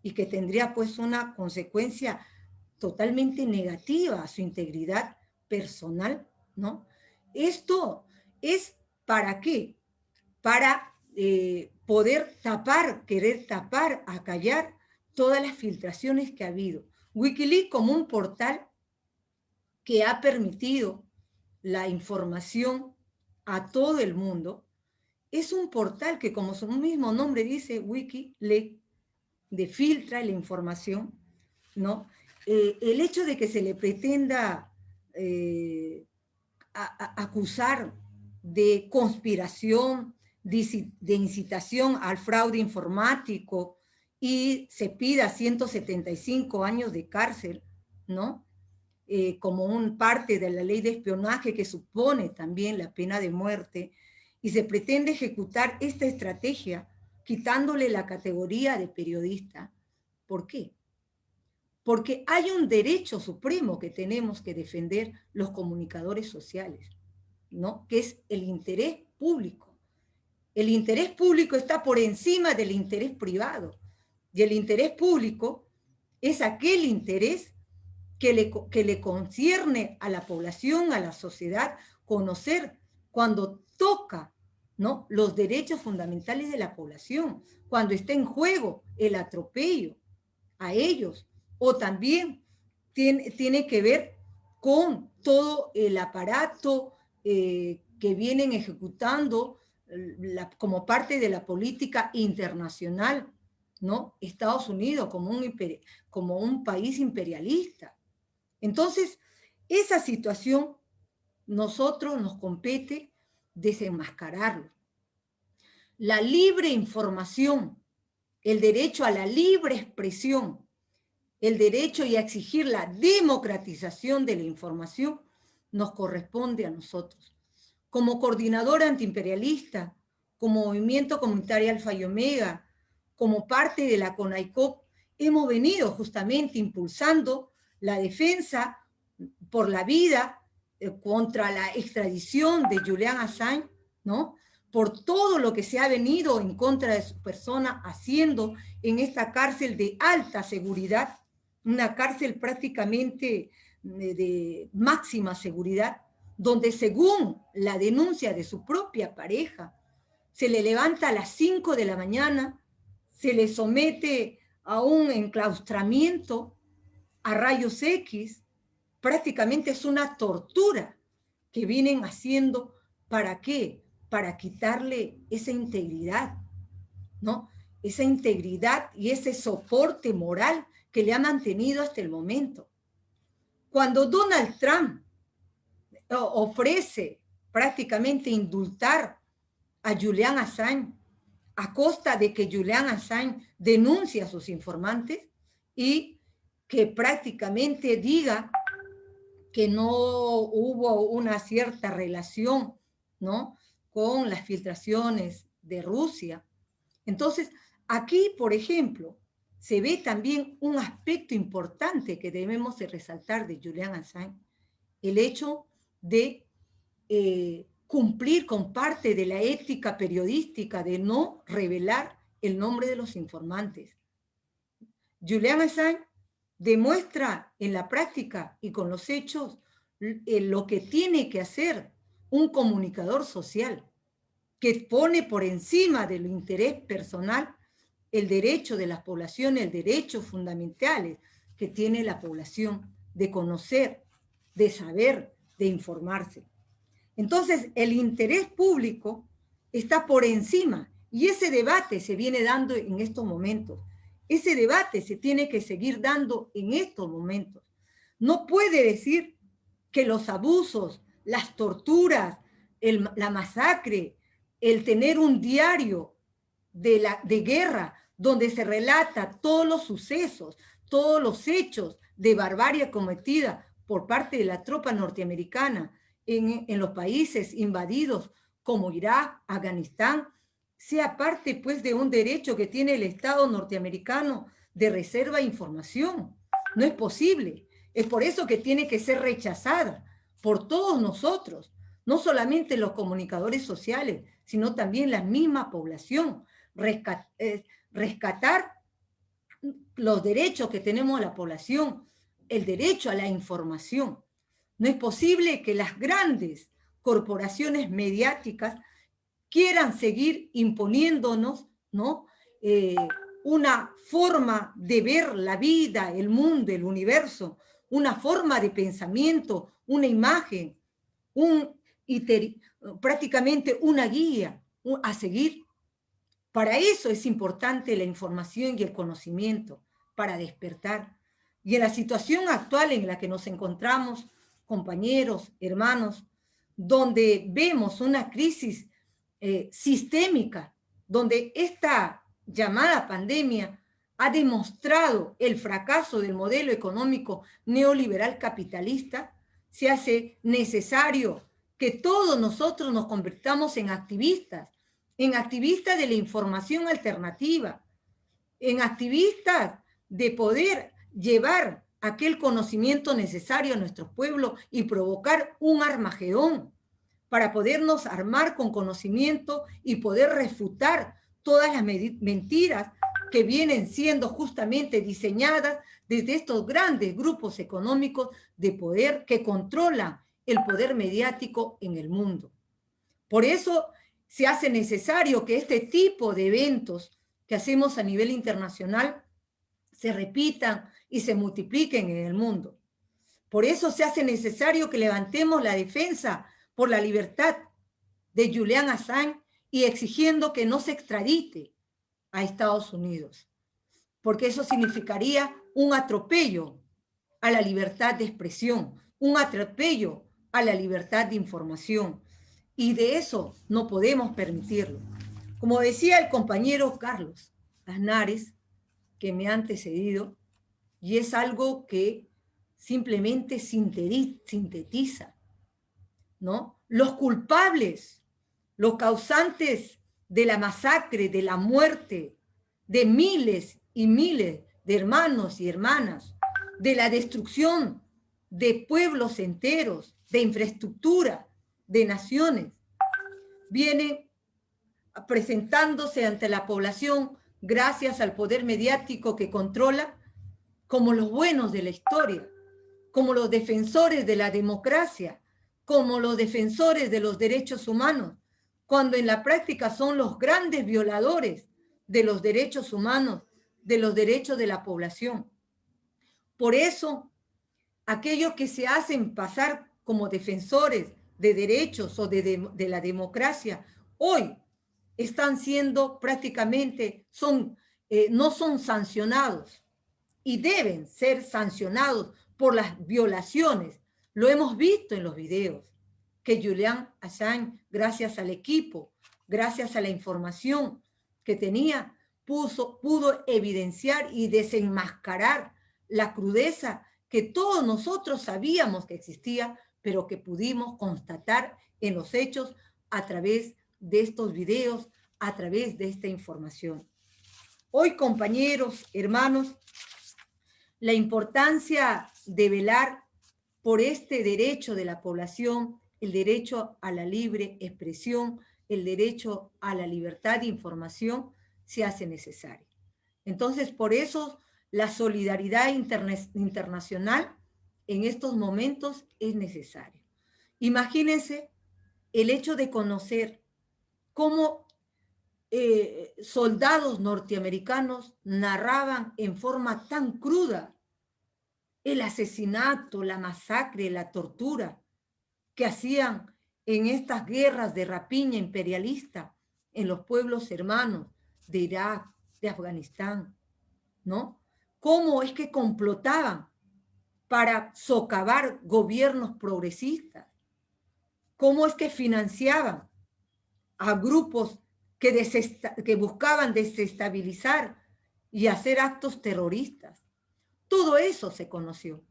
y que tendría pues una consecuencia totalmente negativa a su integridad personal, ¿no? Esto es ¿para qué? Para poder tapar, querer tapar, acallar todas las filtraciones que ha habido. Wikileaks como un portal que ha permitido la información a todo el mundo, es un portal que, como su mismo nombre dice, Wikileaks, de filtra la información, ¿no? El hecho de que se le pretenda acusar de conspiración, de incitación al fraude informático y se pida 175 años de cárcel, ¿no? Como un parte de la ley de espionaje que supone también la pena de muerte, y se pretende ejecutar esta estrategia quitándole la categoría de periodista. ¿Por qué? Porque hay un derecho supremo que tenemos que defender los comunicadores sociales, ¿no? Que es el interés público. El interés público está por encima del interés privado, y el interés público es aquel interés que le concierne a la población, a la sociedad, conocer cuando toca, ¿no?, los derechos fundamentales de la población, cuando está en juego el atropello a ellos, o también tiene que ver con todo el aparato que vienen ejecutando como parte de la política internacional, ¿no? Estados Unidos como un país imperialista. Entonces, esa situación nosotros nos compete desenmascararlo. La libre información el derecho a la libre expresión, el derecho y a exigir la democratización de la información, nos corresponde a nosotros. Como coordinadora antiimperialista, como movimiento comunitario Alfa y Omega, como parte de la CONAICOP, hemos venido justamente impulsando la defensa por la vida contra la extradición de Julian Assange, ¿no? Por todo lo que se ha venido en contra de su persona haciendo en esta cárcel de alta seguridad, una cárcel prácticamente de máxima seguridad, donde según la denuncia de su propia pareja, se le levanta a las 5 de la mañana, se le somete a un enclaustramiento, a rayos X, prácticamente es una tortura que vienen haciendo. ¿Para qué? Para quitarle esa integridad, ¿no? Esa integridad y ese soporte moral que le ha mantenido hasta el momento. Cuando Donald Trump ofrece prácticamente indultar a Julian Assange a costa de que Julian Assange denuncie a sus informantes y que prácticamente diga que no hubo una cierta relación, ¿no?, con las filtraciones de Rusia. Entonces, aquí, por ejemplo, se ve también un aspecto importante que debemos de resaltar de Julian Assange, el hecho de cumplir con parte de la ética periodística de no revelar el nombre de los informantes. Julian Assange demuestra en la práctica y con los hechos lo que tiene que hacer un comunicador social, que pone por encima del interés personal el derecho de las poblaciones, el derecho fundamentales que tiene la población de conocer, de saber, de informarse. Entonces, el interés público está por encima y ese debate se viene dando en estos momentos. Ese debate se tiene que seguir dando en estos momentos. No puede decir que los abusos, las torturas, la masacre, el tener un diario de guerra donde se relata todos los sucesos, todos los hechos de barbarie cometida por parte de la tropa norteamericana en los países invadidos como Irak, Afganistán, sea parte pues de un derecho que tiene el Estado norteamericano de reserva de información. No es posible. Es por eso que tiene que ser rechazada por todos nosotros, no solamente los comunicadores sociales, sino también la misma población. Rescatar los derechos que tenemos la población, el derecho a la información. No es posible que las grandes corporaciones mediáticas quieran seguir imponiéndonos, ¿no?, una forma de ver la vida, el mundo, el universo, una forma de pensamiento, una imagen, prácticamente una guía a seguir. Para eso es importante la información y el conocimiento, para despertar. Y en la situación actual en la que nos encontramos, compañeros, hermanos, donde vemos una crisis sistémica, donde esta llamada pandemia ha demostrado el fracaso del modelo económico neoliberal capitalista, se hace necesario que todos nosotros nos convirtamos en activistas de la información alternativa, en activistas de poder llevar aquel conocimiento necesario a nuestro pueblo y provocar un Armagedón para podernos armar con conocimiento y poder refutar todas las mentiras que vienen siendo justamente diseñadas desde estos grandes grupos económicos de poder que controlan el poder mediático en el mundo. Por eso se hace necesario que este tipo de eventos que hacemos a nivel internacional se repitan y se multipliquen en el mundo. Por eso se hace necesario que levantemos la defensa por la libertad de Julian Assange y exigiendo que no se extradite a Estados Unidos, porque eso significaría un atropello a la libertad de expresión, un atropello a la libertad de información, y de eso no podemos permitirlo. Como decía el compañero Carlos Aznares, que me ha antecedido, y es algo que simplemente sintetiza, ¿no? Los culpables, los causantes de la masacre, de la muerte, de miles y miles de hermanos y hermanas, de la destrucción de pueblos enteros, de infraestructura, de naciones, vienen presentándose ante la población gracias al poder mediático que controla como los buenos de la historia, como los defensores de la democracia, como los defensores de los derechos humanos, cuando en la práctica son los grandes violadores de los derechos humanos, de los derechos de la población. Por eso, aquellos que se hacen pasar como defensores de derechos o de la democracia, hoy están siendo prácticamente, no son sancionados y deben ser sancionados por las violaciones. Lo hemos visto en los videos, que Julian Assange, gracias al equipo, gracias a la información que tenía, pudo evidenciar y desenmascarar la crudeza que todos nosotros sabíamos que existía, pero que pudimos constatar en los hechos a través de estos videos, a través de esta información. Hoy, compañeros, hermanos, la importancia de velar por este derecho de la población, el derecho a la libre expresión, el derecho a la libertad de información, se hace necesario. Entonces, por eso, la solidaridad internacional en estos momentos es necesaria. Imagínense el hecho de conocer cómo soldados norteamericanos narraban en forma tan cruda el asesinato, la masacre, la tortura que hacían en estas guerras de rapiña imperialista en los pueblos hermanos de Irak, de Afganistán, ¿no? Cómo es que complotaban para socavar gobiernos progresistas, cómo es que financiaban a grupos que buscaban desestabilizar y hacer actos terroristas. Todo eso se conoció.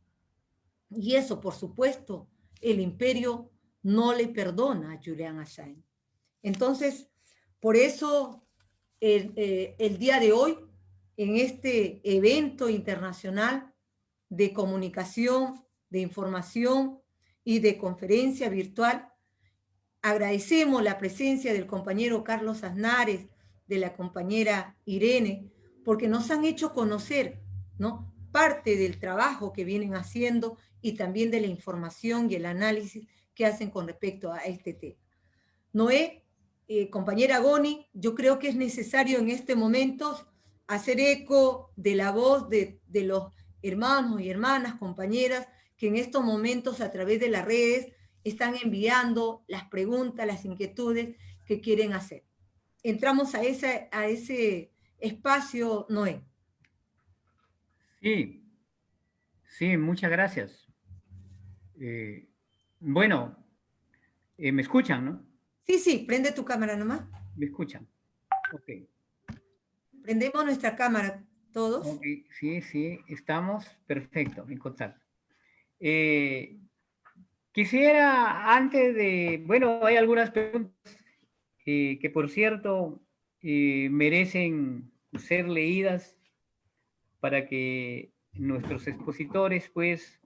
Y eso, por supuesto, el imperio no le perdona a Julian Assange. Entonces, por eso, el día de hoy, en este evento internacional de comunicación, de información y de conferencia virtual, agradecemos la presencia del compañero Carlos Aznares, de la compañera Irene, porque nos han hecho conocer, ¿no?, parte del trabajo que vienen haciendo y también de la información y el análisis que hacen con respecto a este tema. Noé, compañera Goni, yo creo que es necesario en este momento hacer eco de la voz de los hermanos y hermanas, compañeras, que en estos momentos a través de las redes están enviando las preguntas, las inquietudes que quieren hacer. Entramos a ese espacio, Noé. Sí, sí, muchas gracias. Bueno, me escuchan, ¿no? Sí, prende tu cámara nomás. Me escuchan. Ok. Prendemos nuestra cámara, todos. Ok, sí, estamos perfecto, en contacto. Quisiera, antes de, bueno, hay algunas preguntas que por cierto merecen ser leídas para que nuestros expositores pues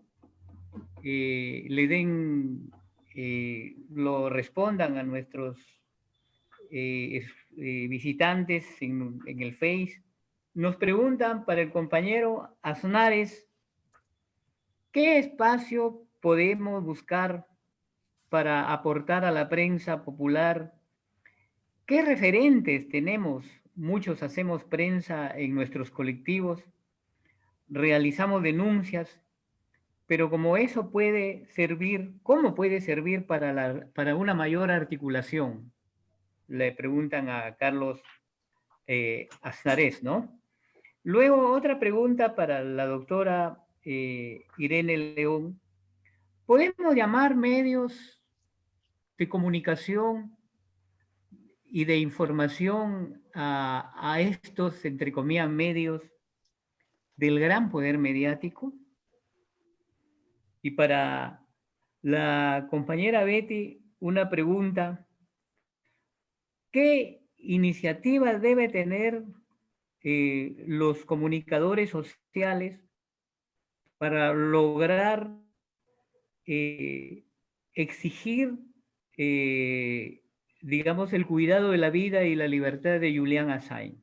le den, lo respondan a nuestros visitantes en el Face. Nos preguntan para el compañero Aznares, ¿qué espacio podemos buscar para aportar a la prensa popular? ¿Qué referentes tenemos? Muchos hacemos prensa en nuestros colectivos, realizamos denuncias, pero como eso puede servir, ¿cómo puede servir para una mayor articulación? Le preguntan a Carlos Aznares, ¿no? Luego, otra pregunta para la doctora Irene León. ¿Podemos llamar medios de comunicación y de información a estos, entre comillas, medios del gran poder mediático. Y para la compañera Betty, una pregunta: ¿qué iniciativas debe tener los comunicadores sociales para lograr exigir, digamos, el cuidado de la vida y la libertad de Julian Assange?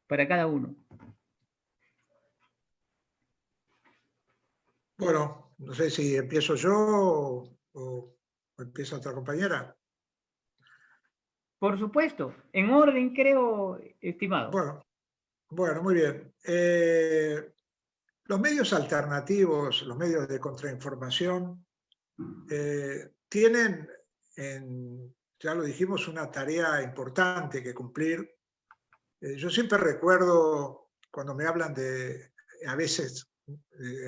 Para cada uno. Bueno, no sé si empiezo yo o empieza otra compañera. Por supuesto, en orden, creo, estimado. Bueno, muy bien. Los medios alternativos, los medios de contrainformación, tienen, ya lo dijimos, una tarea importante que cumplir. Yo siempre recuerdo cuando me hablan a veces,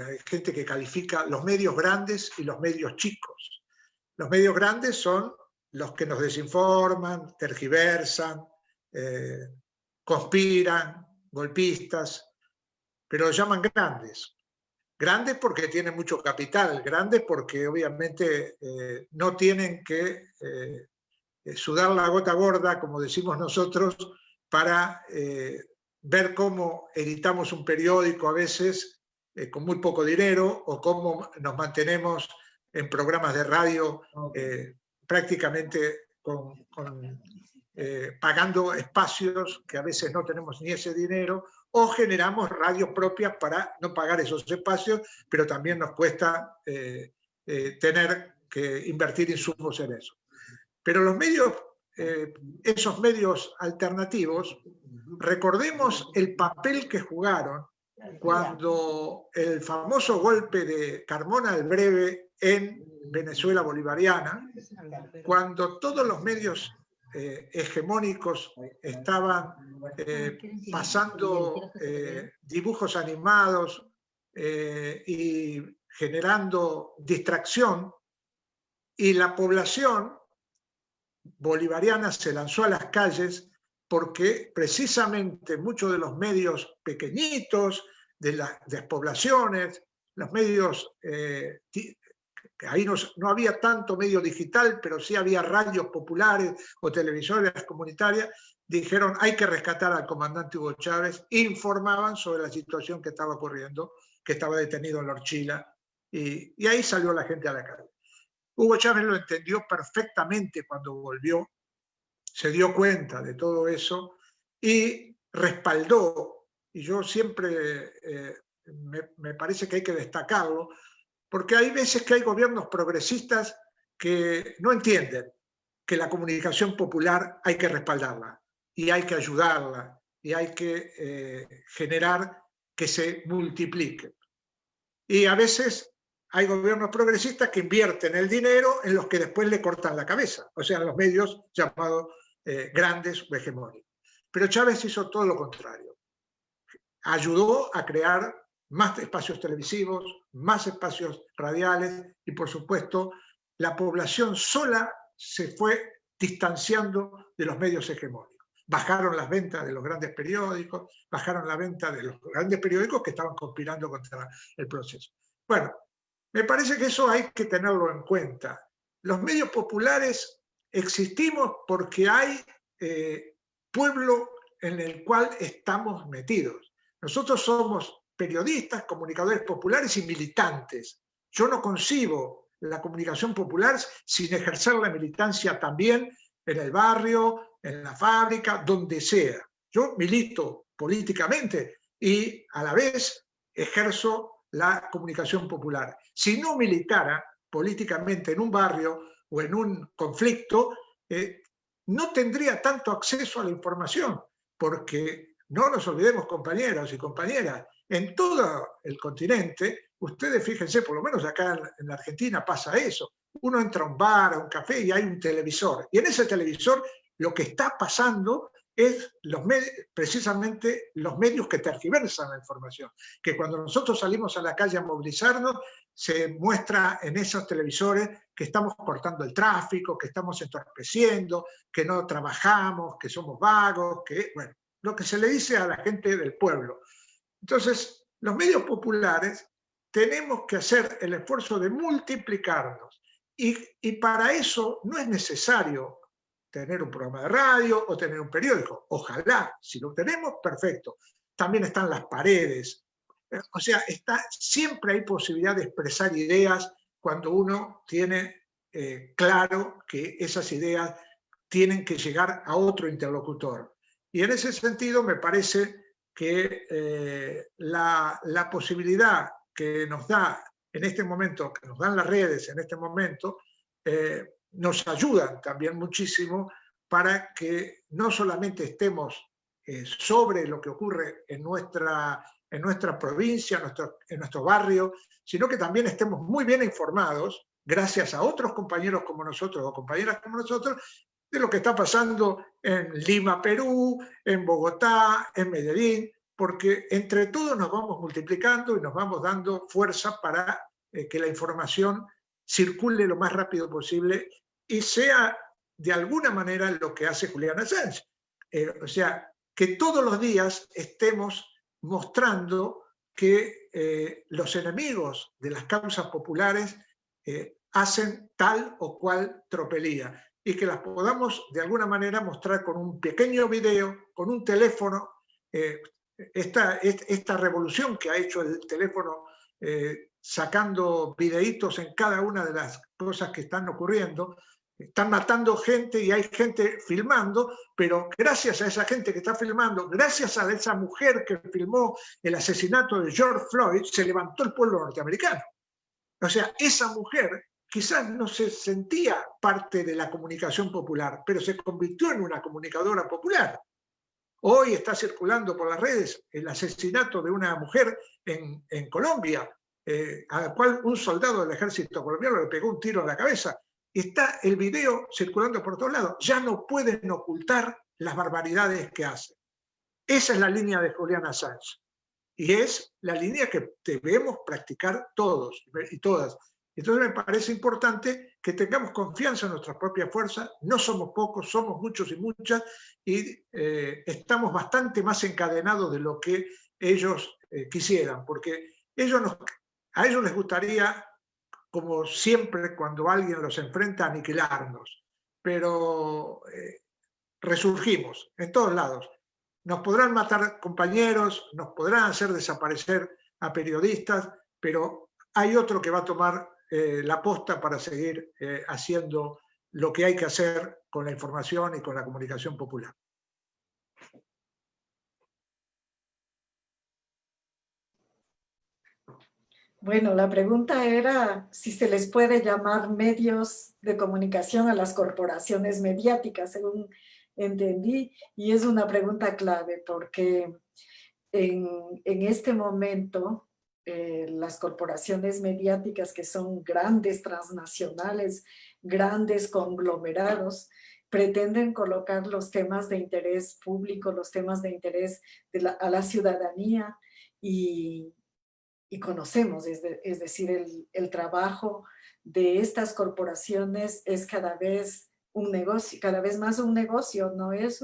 hay gente que califica los medios grandes y los medios chicos. Los medios grandes son los que nos desinforman, tergiversan, conspiran, golpistas, pero los llaman grandes. Grandes porque tienen mucho capital, grandes porque obviamente no tienen que sudar la gota gorda, como decimos nosotros, para ver cómo editamos un periódico a veces con muy poco dinero, o cómo nos mantenemos en programas de radio prácticamente pagando espacios que a veces no tenemos ni ese dinero, o generamos radios propias para no pagar esos espacios, pero también nos cuesta tener que invertir insumos en eso. Pero los medios, esos medios alternativos, recordemos el papel que jugaron cuando el famoso golpe de Carmona el Breve en Venezuela bolivariana, cuando todos los medios hegemónicos estaban pasando dibujos animados y generando distracción, y la población bolivariana se lanzó a las calles porque precisamente muchos de los medios pequeñitos, de las despoblaciones, los medios, ahí no había tanto medio digital, pero sí había radios populares o televisoras comunitarias, dijeron hay que rescatar al comandante Hugo Chávez, informaban sobre la situación que estaba ocurriendo, que estaba detenido en la Orchila, y ahí salió la gente a la calle. Hugo Chávez lo entendió perfectamente cuando volvió, se dio cuenta de todo eso y respaldó, y yo siempre me parece que hay que destacarlo, porque hay veces que hay gobiernos progresistas que no entienden que la comunicación popular hay que respaldarla, y hay que ayudarla, y hay que generar que se multiplique. Y a veces hay gobiernos progresistas que invierten el dinero en los que después le cortan la cabeza, o sea, en los medios llamados grandes o hegemónicos. Pero Chávez hizo todo lo contrario. Ayudó a crear más espacios televisivos, más espacios radiales, y por supuesto la población sola se fue distanciando de los medios hegemónicos. Bajaron las ventas de los grandes periódicos, bajaron la venta de los grandes periódicos que estaban conspirando contra el proceso. Bueno, me parece que eso hay que tenerlo en cuenta. Los medios populares existimos porque hay pueblo en el cual estamos metidos. Nosotros somos periodistas, comunicadores populares y militantes. Yo no concibo la comunicación popular sin ejercer la militancia también en el barrio, en la fábrica, donde sea. Yo milito políticamente y a la vez ejerzo la comunicación popular. Si no militara políticamente en un barrio o en un conflicto, no tendría tanto acceso a la información, porque no nos olvidemos, compañeros y compañeras, en todo el continente, ustedes fíjense, por lo menos acá en la Argentina pasa eso, uno entra a un bar, a un café y hay un televisor, y en ese televisor lo que está pasando es precisamente los medios que tergiversan la información, que cuando nosotros salimos a la calle a movilizarnos, se muestra en esos televisores que estamos cortando el tráfico, que estamos entorpeciendo, que no trabajamos, que somos vagos, que, bueno, lo que se le dice a la gente del pueblo. Entonces, los medios populares tenemos que hacer el esfuerzo de multiplicarnos, y para eso no es necesario tener un programa de radio o tener un periódico. Ojalá, si lo tenemos, perfecto. También están las paredes. O sea, siempre hay posibilidad de expresar ideas cuando uno tiene claro que esas ideas tienen que llegar a otro interlocutor. Y en ese sentido me parece que la posibilidad que nos da en este momento, que nos dan las redes en este momento, nos ayudan también muchísimo para que no solamente estemos sobre lo que ocurre en nuestra provincia, en nuestro barrio, sino que también estemos muy bien informados, gracias a otros compañeros como nosotros o compañeras como nosotros, de lo que está pasando en Lima, Perú, en Bogotá, en Medellín, porque entre todos nos vamos multiplicando y nos vamos dando fuerza para que la información circule lo más rápido posible y sea de alguna manera lo que hace Julian Assange. O sea, que todos los días estemos mostrando que los enemigos de las causas populares hacen tal o cual tropelía, y que las podamos de alguna manera mostrar con un pequeño video, con un teléfono. Esta revolución que ha hecho el teléfono sacando videitos en cada una de las cosas que están ocurriendo, están matando gente y hay gente filmando, pero gracias a esa gente que está filmando, gracias a esa mujer que filmó el asesinato de George Floyd, se levantó el pueblo norteamericano. O sea, esa mujer quizás no se sentía parte de la comunicación popular, pero se convirtió en una comunicadora popular. Hoy está circulando por las redes el asesinato de una mujer en Colombia, a la cual un soldado del ejército colombiano le pegó un tiro en la cabeza. Está el video circulando por todos lados. Ya no pueden ocultar las barbaridades que hacen. Esa es la línea de Julian Assange. Y es la línea que debemos practicar todos y todas. Entonces me parece importante que tengamos confianza en nuestras propias fuerzas. No somos pocos, somos muchos y muchas, y estamos bastante más encadenados de lo que ellos quisieran, porque a ellos les gustaría, como siempre cuando alguien los enfrenta, aniquilarnos. Pero resurgimos en todos lados. Nos podrán matar compañeros, nos podrán hacer desaparecer a periodistas, pero hay otro que va a tomar la posta para seguir haciendo lo que hay que hacer con la información y con la comunicación popular. Bueno, la pregunta era si se les puede llamar medios de comunicación a las corporaciones mediáticas, según entendí, y es una pregunta clave porque en este momento las corporaciones mediáticas, que son grandes transnacionales, grandes conglomerados, pretenden colocar los temas de interés público, los temas de interés a la ciudadanía, y conocemos, es decir, el trabajo de estas corporaciones es cada vez un negocio, cada vez más un negocio, no es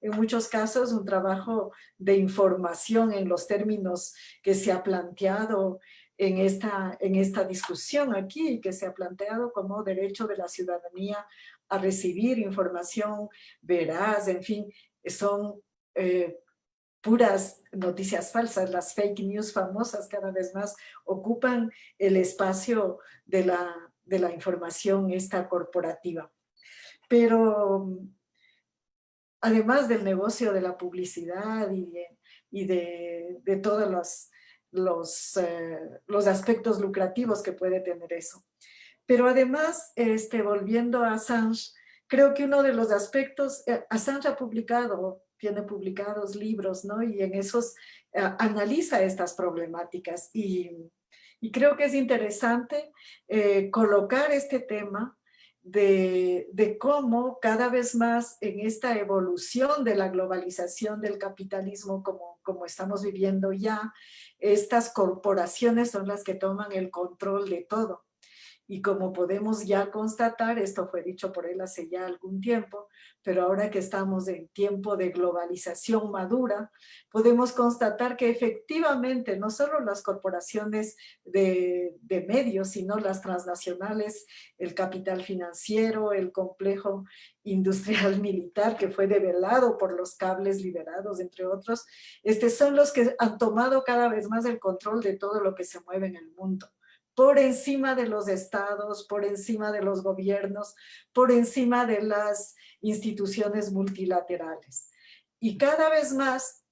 en muchos casos un trabajo de información en los términos que se ha planteado en esta discusión aquí, que se ha planteado como derecho de la ciudadanía a recibir información veraz, en fin, son puras noticias falsas. Las fake news famosas cada vez más ocupan el espacio de la información esta corporativa. Pero además del negocio de la publicidad y de todos los aspectos lucrativos que puede tener eso. Pero además, volviendo a Assange, creo que uno de los aspectos, Assange tiene publicados libros, ¿no? Y en esos analiza estas problemáticas, y creo que es interesante colocar este tema de cómo cada vez más en esta evolución de la globalización del capitalismo como estamos viviendo ya, estas corporaciones son las que toman el control de todo. Y como podemos ya constatar, esto fue dicho por él hace ya algún tiempo, pero ahora que estamos en tiempo de globalización madura, podemos constatar que efectivamente no solo las corporaciones de medios, sino las transnacionales, el capital financiero, el complejo industrial militar que fue develado por los cables liberados, entre otros, son los que han tomado cada vez más el control de todo lo que se mueve en el mundo, por encima de los estados, por encima de los gobiernos, por encima de las instituciones multilaterales. Y cada vez más,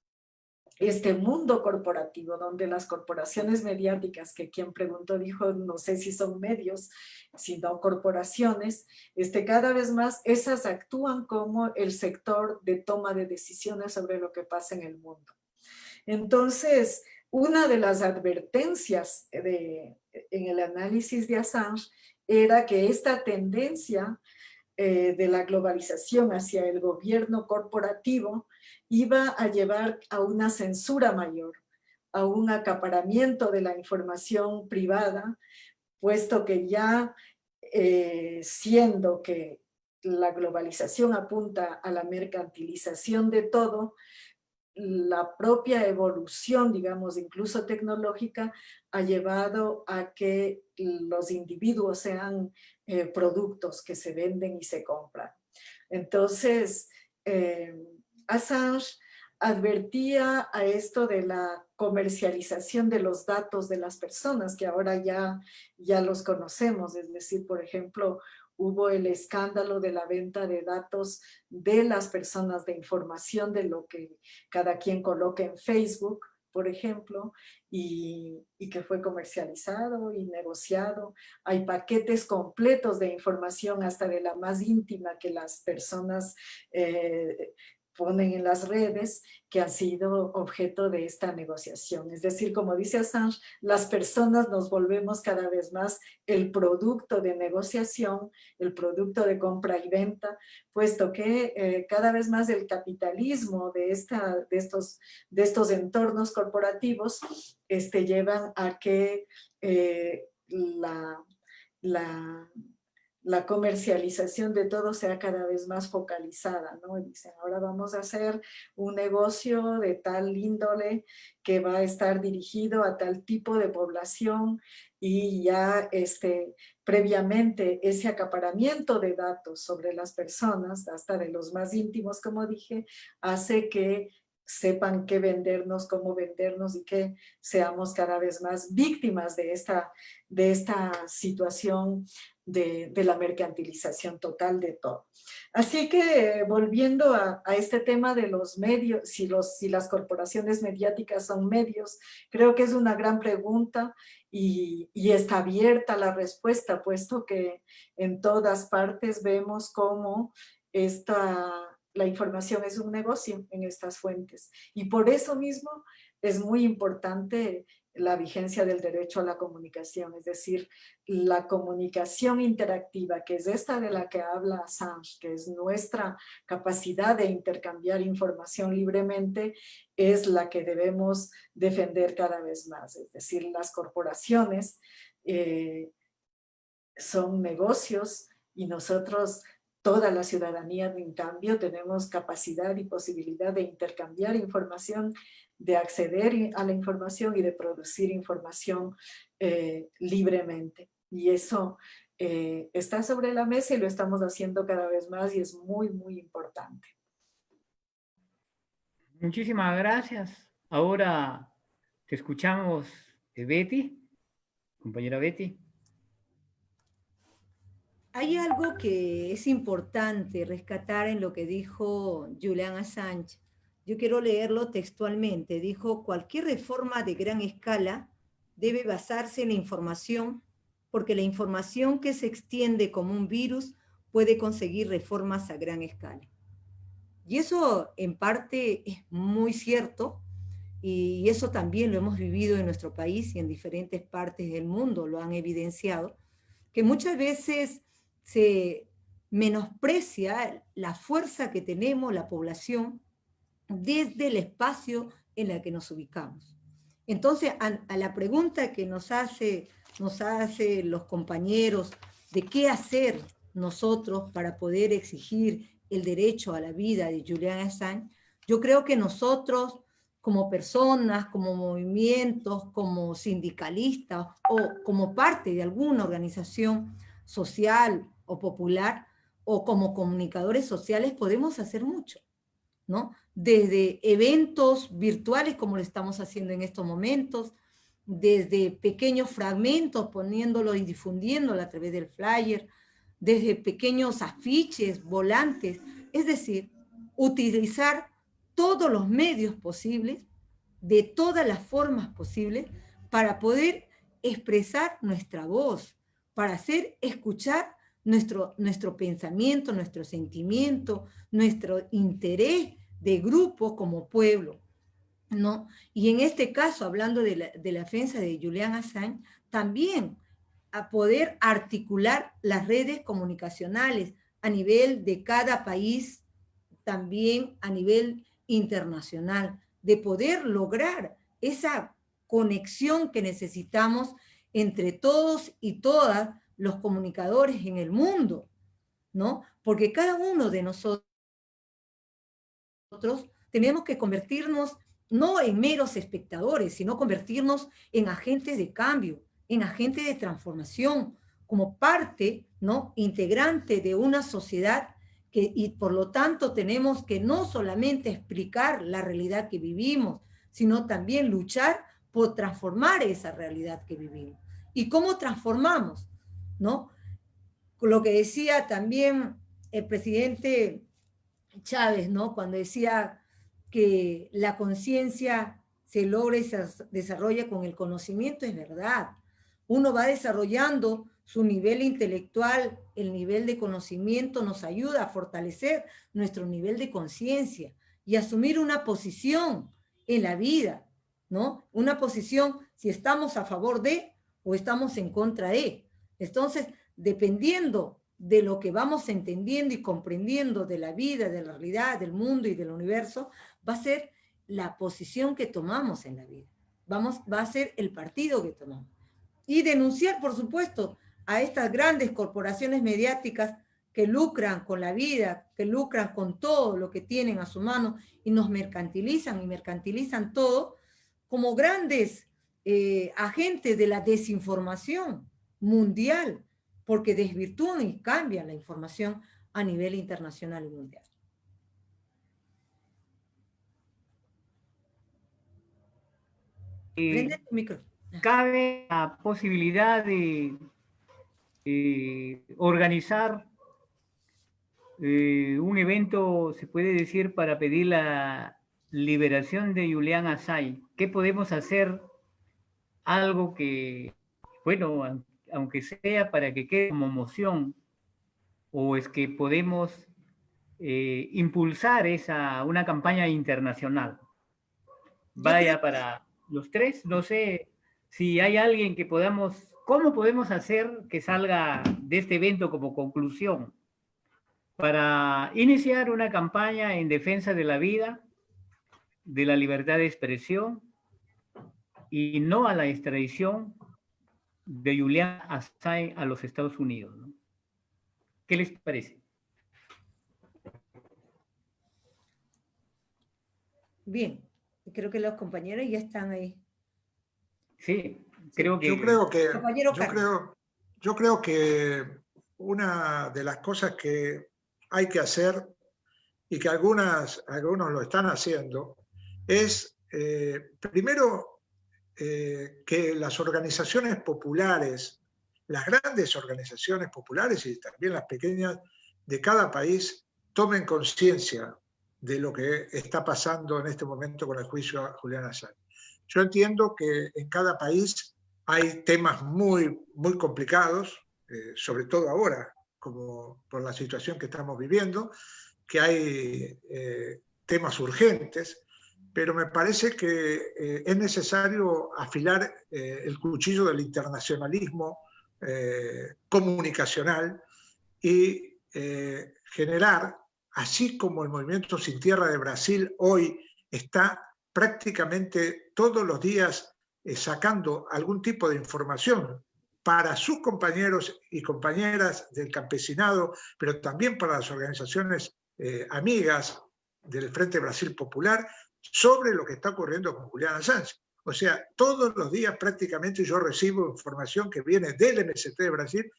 este mundo corporativo, donde las corporaciones mediáticas, que quien preguntó dijo, no sé si son medios, sino corporaciones, cada vez más esas actúan como el sector de toma de decisiones sobre lo que pasa en el mundo. Entonces, una de las advertencias en el análisis de Assange era que esta tendencia de la globalización hacia el gobierno corporativo iba a llevar a una censura mayor, a un acaparamiento de la información privada, puesto que ya siendo que la globalización apunta a la mercantilización de todo, la propia evolución, digamos, incluso tecnológica, ha llevado a que los individuos sean productos que se venden y se compran. Entonces, Assange advertía a esto de la comercialización de los datos de las personas, que ahora ya los conocemos, es decir, por ejemplo, hubo el escándalo de la venta de datos de las personas, de información de lo que cada quien coloca en Facebook, por ejemplo, y que fue comercializado y negociado. Hay paquetes completos de información, hasta de la más íntima que las personas ponen en las redes, que han sido objeto de esta negociación. Es decir, como dice Assange, las personas nos volvemos cada vez más el producto de negociación, el producto de compra y venta, puesto que cada vez más el capitalismo de estos entornos corporativos llevan a que la comercialización de todo sea cada vez más focalizada, ¿no? Y dicen, ahora vamos a hacer un negocio de tal índole que va a estar dirigido a tal tipo de población, y ya previamente ese acaparamiento de datos sobre las personas, hasta de los más íntimos, como dije, hace que sepan qué vendernos, cómo vendernos, y que seamos cada vez más víctimas de esta situación de la mercantilización total de todo. Así que volviendo a este tema de los medios, si las corporaciones mediáticas son medios, creo que es una gran pregunta y está abierta la respuesta, puesto que en todas partes vemos cómo la información es un negocio en estas fuentes. Y por eso mismo es muy importante la vigencia del derecho a la comunicación, es decir, la comunicación interactiva, que es esta de la que habla Assange, que es nuestra capacidad de intercambiar información libremente, es la que debemos defender cada vez más. Es decir, las corporaciones son negocios y nosotros, toda la ciudadanía, en cambio, tenemos capacidad y posibilidad de intercambiar información, de acceder a la información y de producir información libremente. Y eso está sobre la mesa y lo estamos haciendo cada vez más, y es muy, muy importante. Muchísimas gracias. Ahora te escuchamos, Betty, compañera Betty. Hay algo que es importante rescatar en lo que dijo Julian Assange. Yo quiero leerlo textualmente. Dijo: cualquier reforma de gran escala debe basarse en la información, porque la información que se extiende como un virus puede conseguir reformas a gran escala. Y eso en parte es muy cierto, y eso también lo hemos vivido en nuestro país y en diferentes partes del mundo, lo han evidenciado, que muchas veces se menosprecia la fuerza que tenemos la población desde el espacio en el que nos ubicamos. Entonces, a la pregunta que nos hace los compañeros de qué hacer nosotros para poder exigir el derecho a la vida de Julian Assange, yo creo que nosotros, como personas, como movimientos, como sindicalistas o como parte de alguna organización social o popular o como comunicadores sociales, podemos hacer mucho, ¿no? Desde eventos virtuales como lo estamos haciendo en estos momentos, desde pequeños fragmentos poniéndolo y difundiéndolo a través del flyer, desde pequeños afiches, volantes, es decir, utilizar todos los medios posibles, de todas las formas posibles, para poder expresar nuestra voz, para hacer escuchar nuestro pensamiento, nuestro sentimiento, nuestro interés de grupo como pueblo, ¿no? Y en este caso, hablando de la defensa de Julian Assange, también a poder articular las redes comunicacionales a nivel de cada país, también a nivel internacional, de poder lograr esa conexión que necesitamos entre todos y todas los comunicadores en el mundo, ¿no? Porque cada uno de nosotros tenemos que convertirnos no en meros espectadores, sino convertirnos en agentes de cambio, en agentes de transformación, como parte, ¿no?, integrante de una sociedad y por lo tanto tenemos que no solamente explicar la realidad que vivimos, sino también luchar por transformar esa realidad que vivimos. ¿Y cómo transformamos? ¿No? Lo que decía también el presidente Chávez, ¿no?, cuando decía que la conciencia se logra y se desarrolla con el conocimiento, es verdad. Uno va desarrollando su nivel intelectual, el nivel de conocimiento nos ayuda a fortalecer nuestro nivel de conciencia y asumir una posición en la vida, ¿no? Una posición si estamos a favor de o estamos en contra de. Entonces, dependiendo de lo que vamos entendiendo y comprendiendo de la vida, de la realidad, del mundo y del universo, va a ser la posición que tomamos en la vida. Va a ser el partido que tomamos. Y denunciar, por supuesto, a estas grandes corporaciones mediáticas que lucran con la vida, que lucran con todo lo que tienen a su mano y nos mercantilizan y mercantilizan todo como grandes agentes de la desinformación mundial, porque desvirtúan y cambian la información a nivel internacional y mundial. Prende tu micrófono. ¿Cabe la posibilidad de organizar un evento, se puede decir, para pedir la liberación de Julian Assange? ¿Qué podemos hacer? Algo que, bueno, aunque sea para que quede como moción, o es que podemos impulsar una campaña internacional. Vaya para los tres, no sé si hay alguien que ¿cómo podemos hacer que salga de este evento como conclusión para iniciar una campaña en defensa de la vida, de la libertad de expresión y no a la extradición de Julian Assange a los Estados Unidos, ¿no? ¿Qué les parece? Bien, creo que los compañeros ya están ahí. Sí, creo que... Yo creo que una de las cosas que hay que hacer, y que algunos lo están haciendo, es primero que las organizaciones populares, las grandes organizaciones populares y también las pequeñas de cada país, tomen conciencia de lo que está pasando en este momento con el juicio a Julian Assange. Yo entiendo que en cada país hay temas muy, muy complicados, sobre todo ahora, como por la situación que estamos viviendo, que hay temas urgentes, pero me parece que es necesario afilar el cuchillo del internacionalismo comunicacional y generar, así como el Movimiento Sin Tierra de Brasil hoy está prácticamente todos los días sacando algún tipo de información para sus compañeros y compañeras del campesinado, pero también para las organizaciones amigas del Frente Brasil Popular, sobre lo que está ocurriendo con Julian Assange. O sea, todos los días prácticamente yo recibo información que viene del MST de Brasil.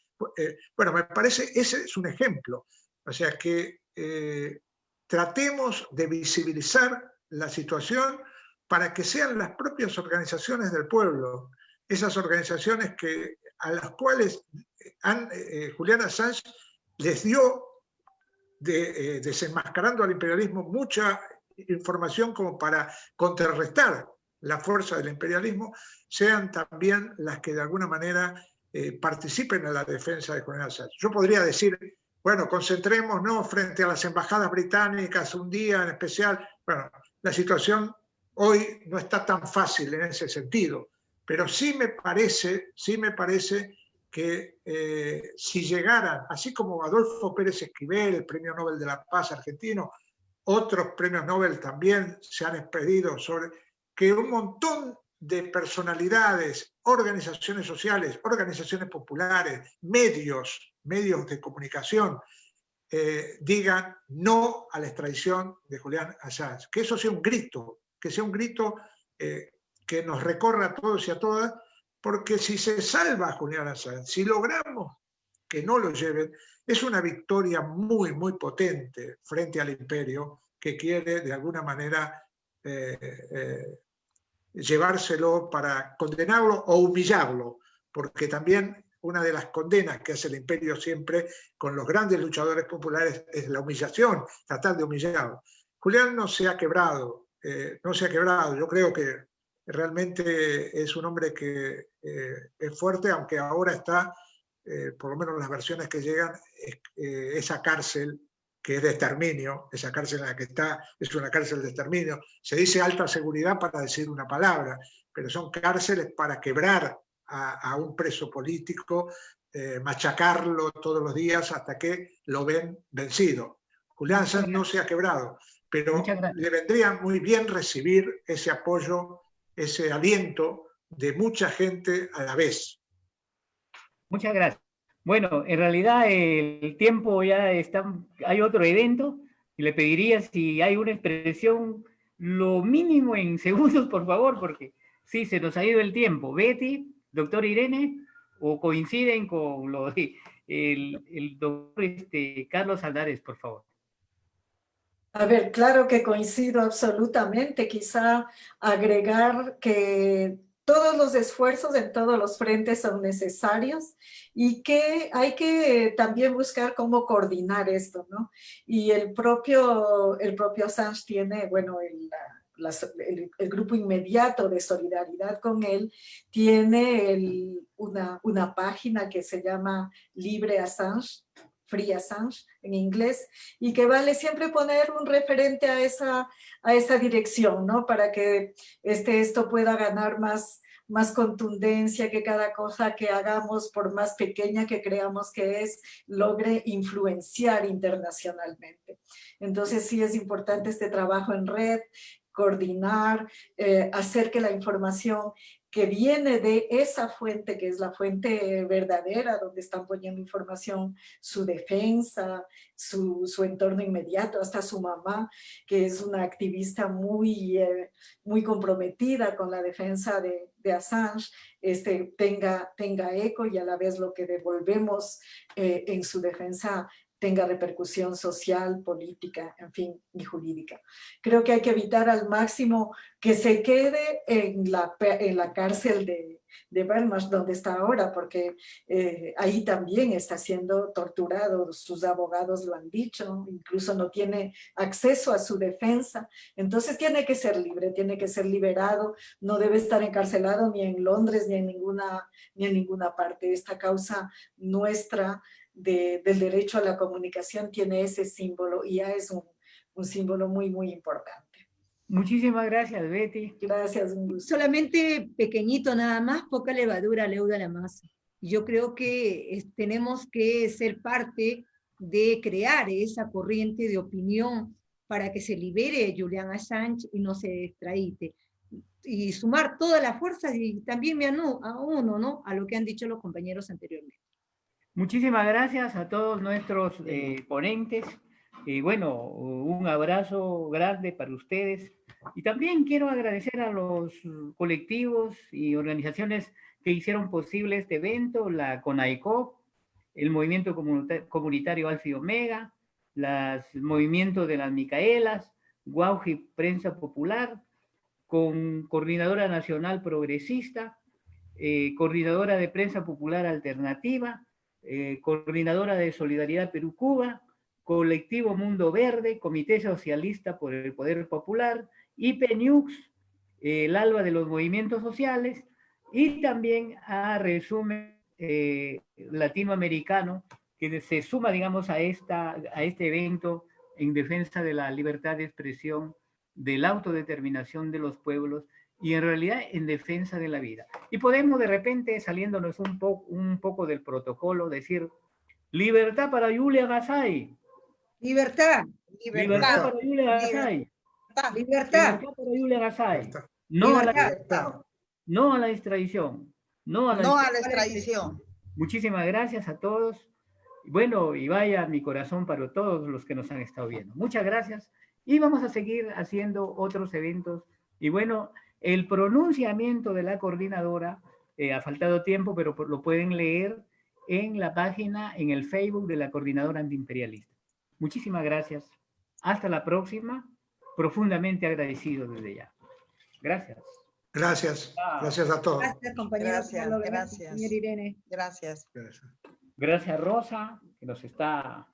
Bueno, me parece, ese es un ejemplo. O sea, que tratemos de visibilizar la situación para que sean las propias organizaciones del pueblo, esas organizaciones a las cuales Julian Assange les dio, desenmascarando al imperialismo, mucha información como para contrarrestar la fuerza del imperialismo, sean también las que de alguna manera participen en la defensa de Julian Assange. Yo podría decir, bueno, concentrémonos frente a las embajadas británicas un día en especial. Bueno, la situación hoy no está tan fácil en ese sentido, pero sí me parece que si llegaran, así como Adolfo Pérez Esquivel, el Premio Nobel de la Paz argentino, otros premios Nobel también se han expedido sobre que un montón de personalidades, organizaciones sociales, organizaciones populares, medios de comunicación, digan no a la extradición de Julian Assange. Que eso sea un grito, que nos recorra a todos y a todas, porque si se salva a Julian Assange, si logramos que no lo lleven, es una victoria muy, muy potente frente al imperio que quiere de alguna manera llevárselo para condenarlo o humillarlo, porque también una de las condenas que hace el imperio siempre con los grandes luchadores populares es la humillación, tratar de humillarlo. Julián no se ha quebrado, yo creo que realmente es un hombre que es fuerte, aunque ahora está, por lo menos las versiones que llegan, esa cárcel que es de exterminio, esa cárcel en la que está es una cárcel de exterminio. Se dice alta seguridad para decir una palabra, pero son cárceles para quebrar a un preso político, machacarlo todos los días hasta que lo ven vencido. Julian Assange no se ha quebrado, pero le vendría muy bien recibir ese apoyo, ese aliento de mucha gente a la vez. Muchas gracias. Bueno, en realidad el tiempo ya está, hay otro evento, y le pediría si hay una expresión, lo mínimo en segundos, por favor, porque sí, se nos ha ido el tiempo. Betty, doctor Irene, o coinciden con lo de el doctor Carlos Aldares, por favor. A ver, claro que coincido absolutamente. Quizá agregar que todos los esfuerzos en todos los frentes son necesarios y que hay que también buscar cómo coordinar esto, ¿no? Y el propio Assange tiene, bueno, el grupo inmediato de solidaridad con él tiene una página que se llama Libre Assange, Free Assange en inglés, y que vale siempre poner un referente a esa dirección, ¿no? Para que esto pueda ganar más contundencia, que cada cosa que hagamos, por más pequeña que creamos que es, logre influenciar internacionalmente. Entonces sí es importante este trabajo en red, coordinar, hacer que la información que viene de esa fuente, que es la fuente verdadera, donde están poniendo información, su defensa, su entorno inmediato, hasta su mamá, que es una activista muy comprometida con la defensa de Assange, tenga eco, y a la vez lo que devolvemos en su defensa tenga repercusión social, política, en fin, y jurídica. Creo que hay que evitar al máximo que se quede en la cárcel de Belmarsh, donde está ahora, porque ahí también está siendo torturado, sus abogados lo han dicho, incluso no tiene acceso a su defensa. Entonces tiene que ser libre, tiene que ser liberado, no debe estar encarcelado ni en Londres ni en ninguna parte. Esta causa nuestra del derecho a la comunicación tiene ese símbolo, y ya es un símbolo muy, muy importante. Muchísimas gracias, Betty. Gracias, un gusto. Solamente pequeñito nada más, poca levadura leuda la masa. Yo creo que tenemos que ser parte de crear esa corriente de opinión para que se libere Julian Assange y no se extradite. Y sumar todas las fuerzas, y también me uno, ¿no?, a lo que han dicho los compañeros anteriormente. Muchísimas gracias a todos nuestros ponentes. Bueno, un abrazo grande para ustedes. Y también quiero agradecer a los colectivos y organizaciones que hicieron posible este evento, la CONAICOP, el Movimiento Comunitario Alfa y Omega, el Movimiento de las Micaelas, Guauji Prensa Popular, con Coordinadora Nacional Progresista, Coordinadora de Prensa Popular Alternativa, Coordinadora de Solidaridad Perú-Cuba, Colectivo Mundo Verde, Comité Socialista por el Poder Popular, IPNUX, el ALBA de los Movimientos Sociales, y también a Resumen Latinoamericano, que se suma, digamos, a este evento en defensa de la libertad de expresión, de la autodeterminación de los pueblos y en realidad en defensa de la vida. Y podemos de repente, saliéndonos un poco del protocolo, decir: libertad para Julia Gasay. Libertad. Libertad para Julia Gasay. Libertad. Libertad para Julia Gasay. No a la libertad. No a la extradición. No a la extradición. Muchísimas gracias a todos. Bueno, y vaya mi corazón para todos los que nos han estado viendo. Muchas gracias. Y vamos a seguir haciendo otros eventos. Y bueno, el pronunciamiento de la coordinadora, ha faltado tiempo, pero lo pueden leer en la página, en el Facebook de la Coordinadora Antiimperialista. Muchísimas gracias. Hasta la próxima. Profundamente agradecido desde ya. Gracias. Gracias. Gracias a todos. Gracias, compañeros. Gracias. Señor Irene. Gracias. Gracias, Rosa, que nos está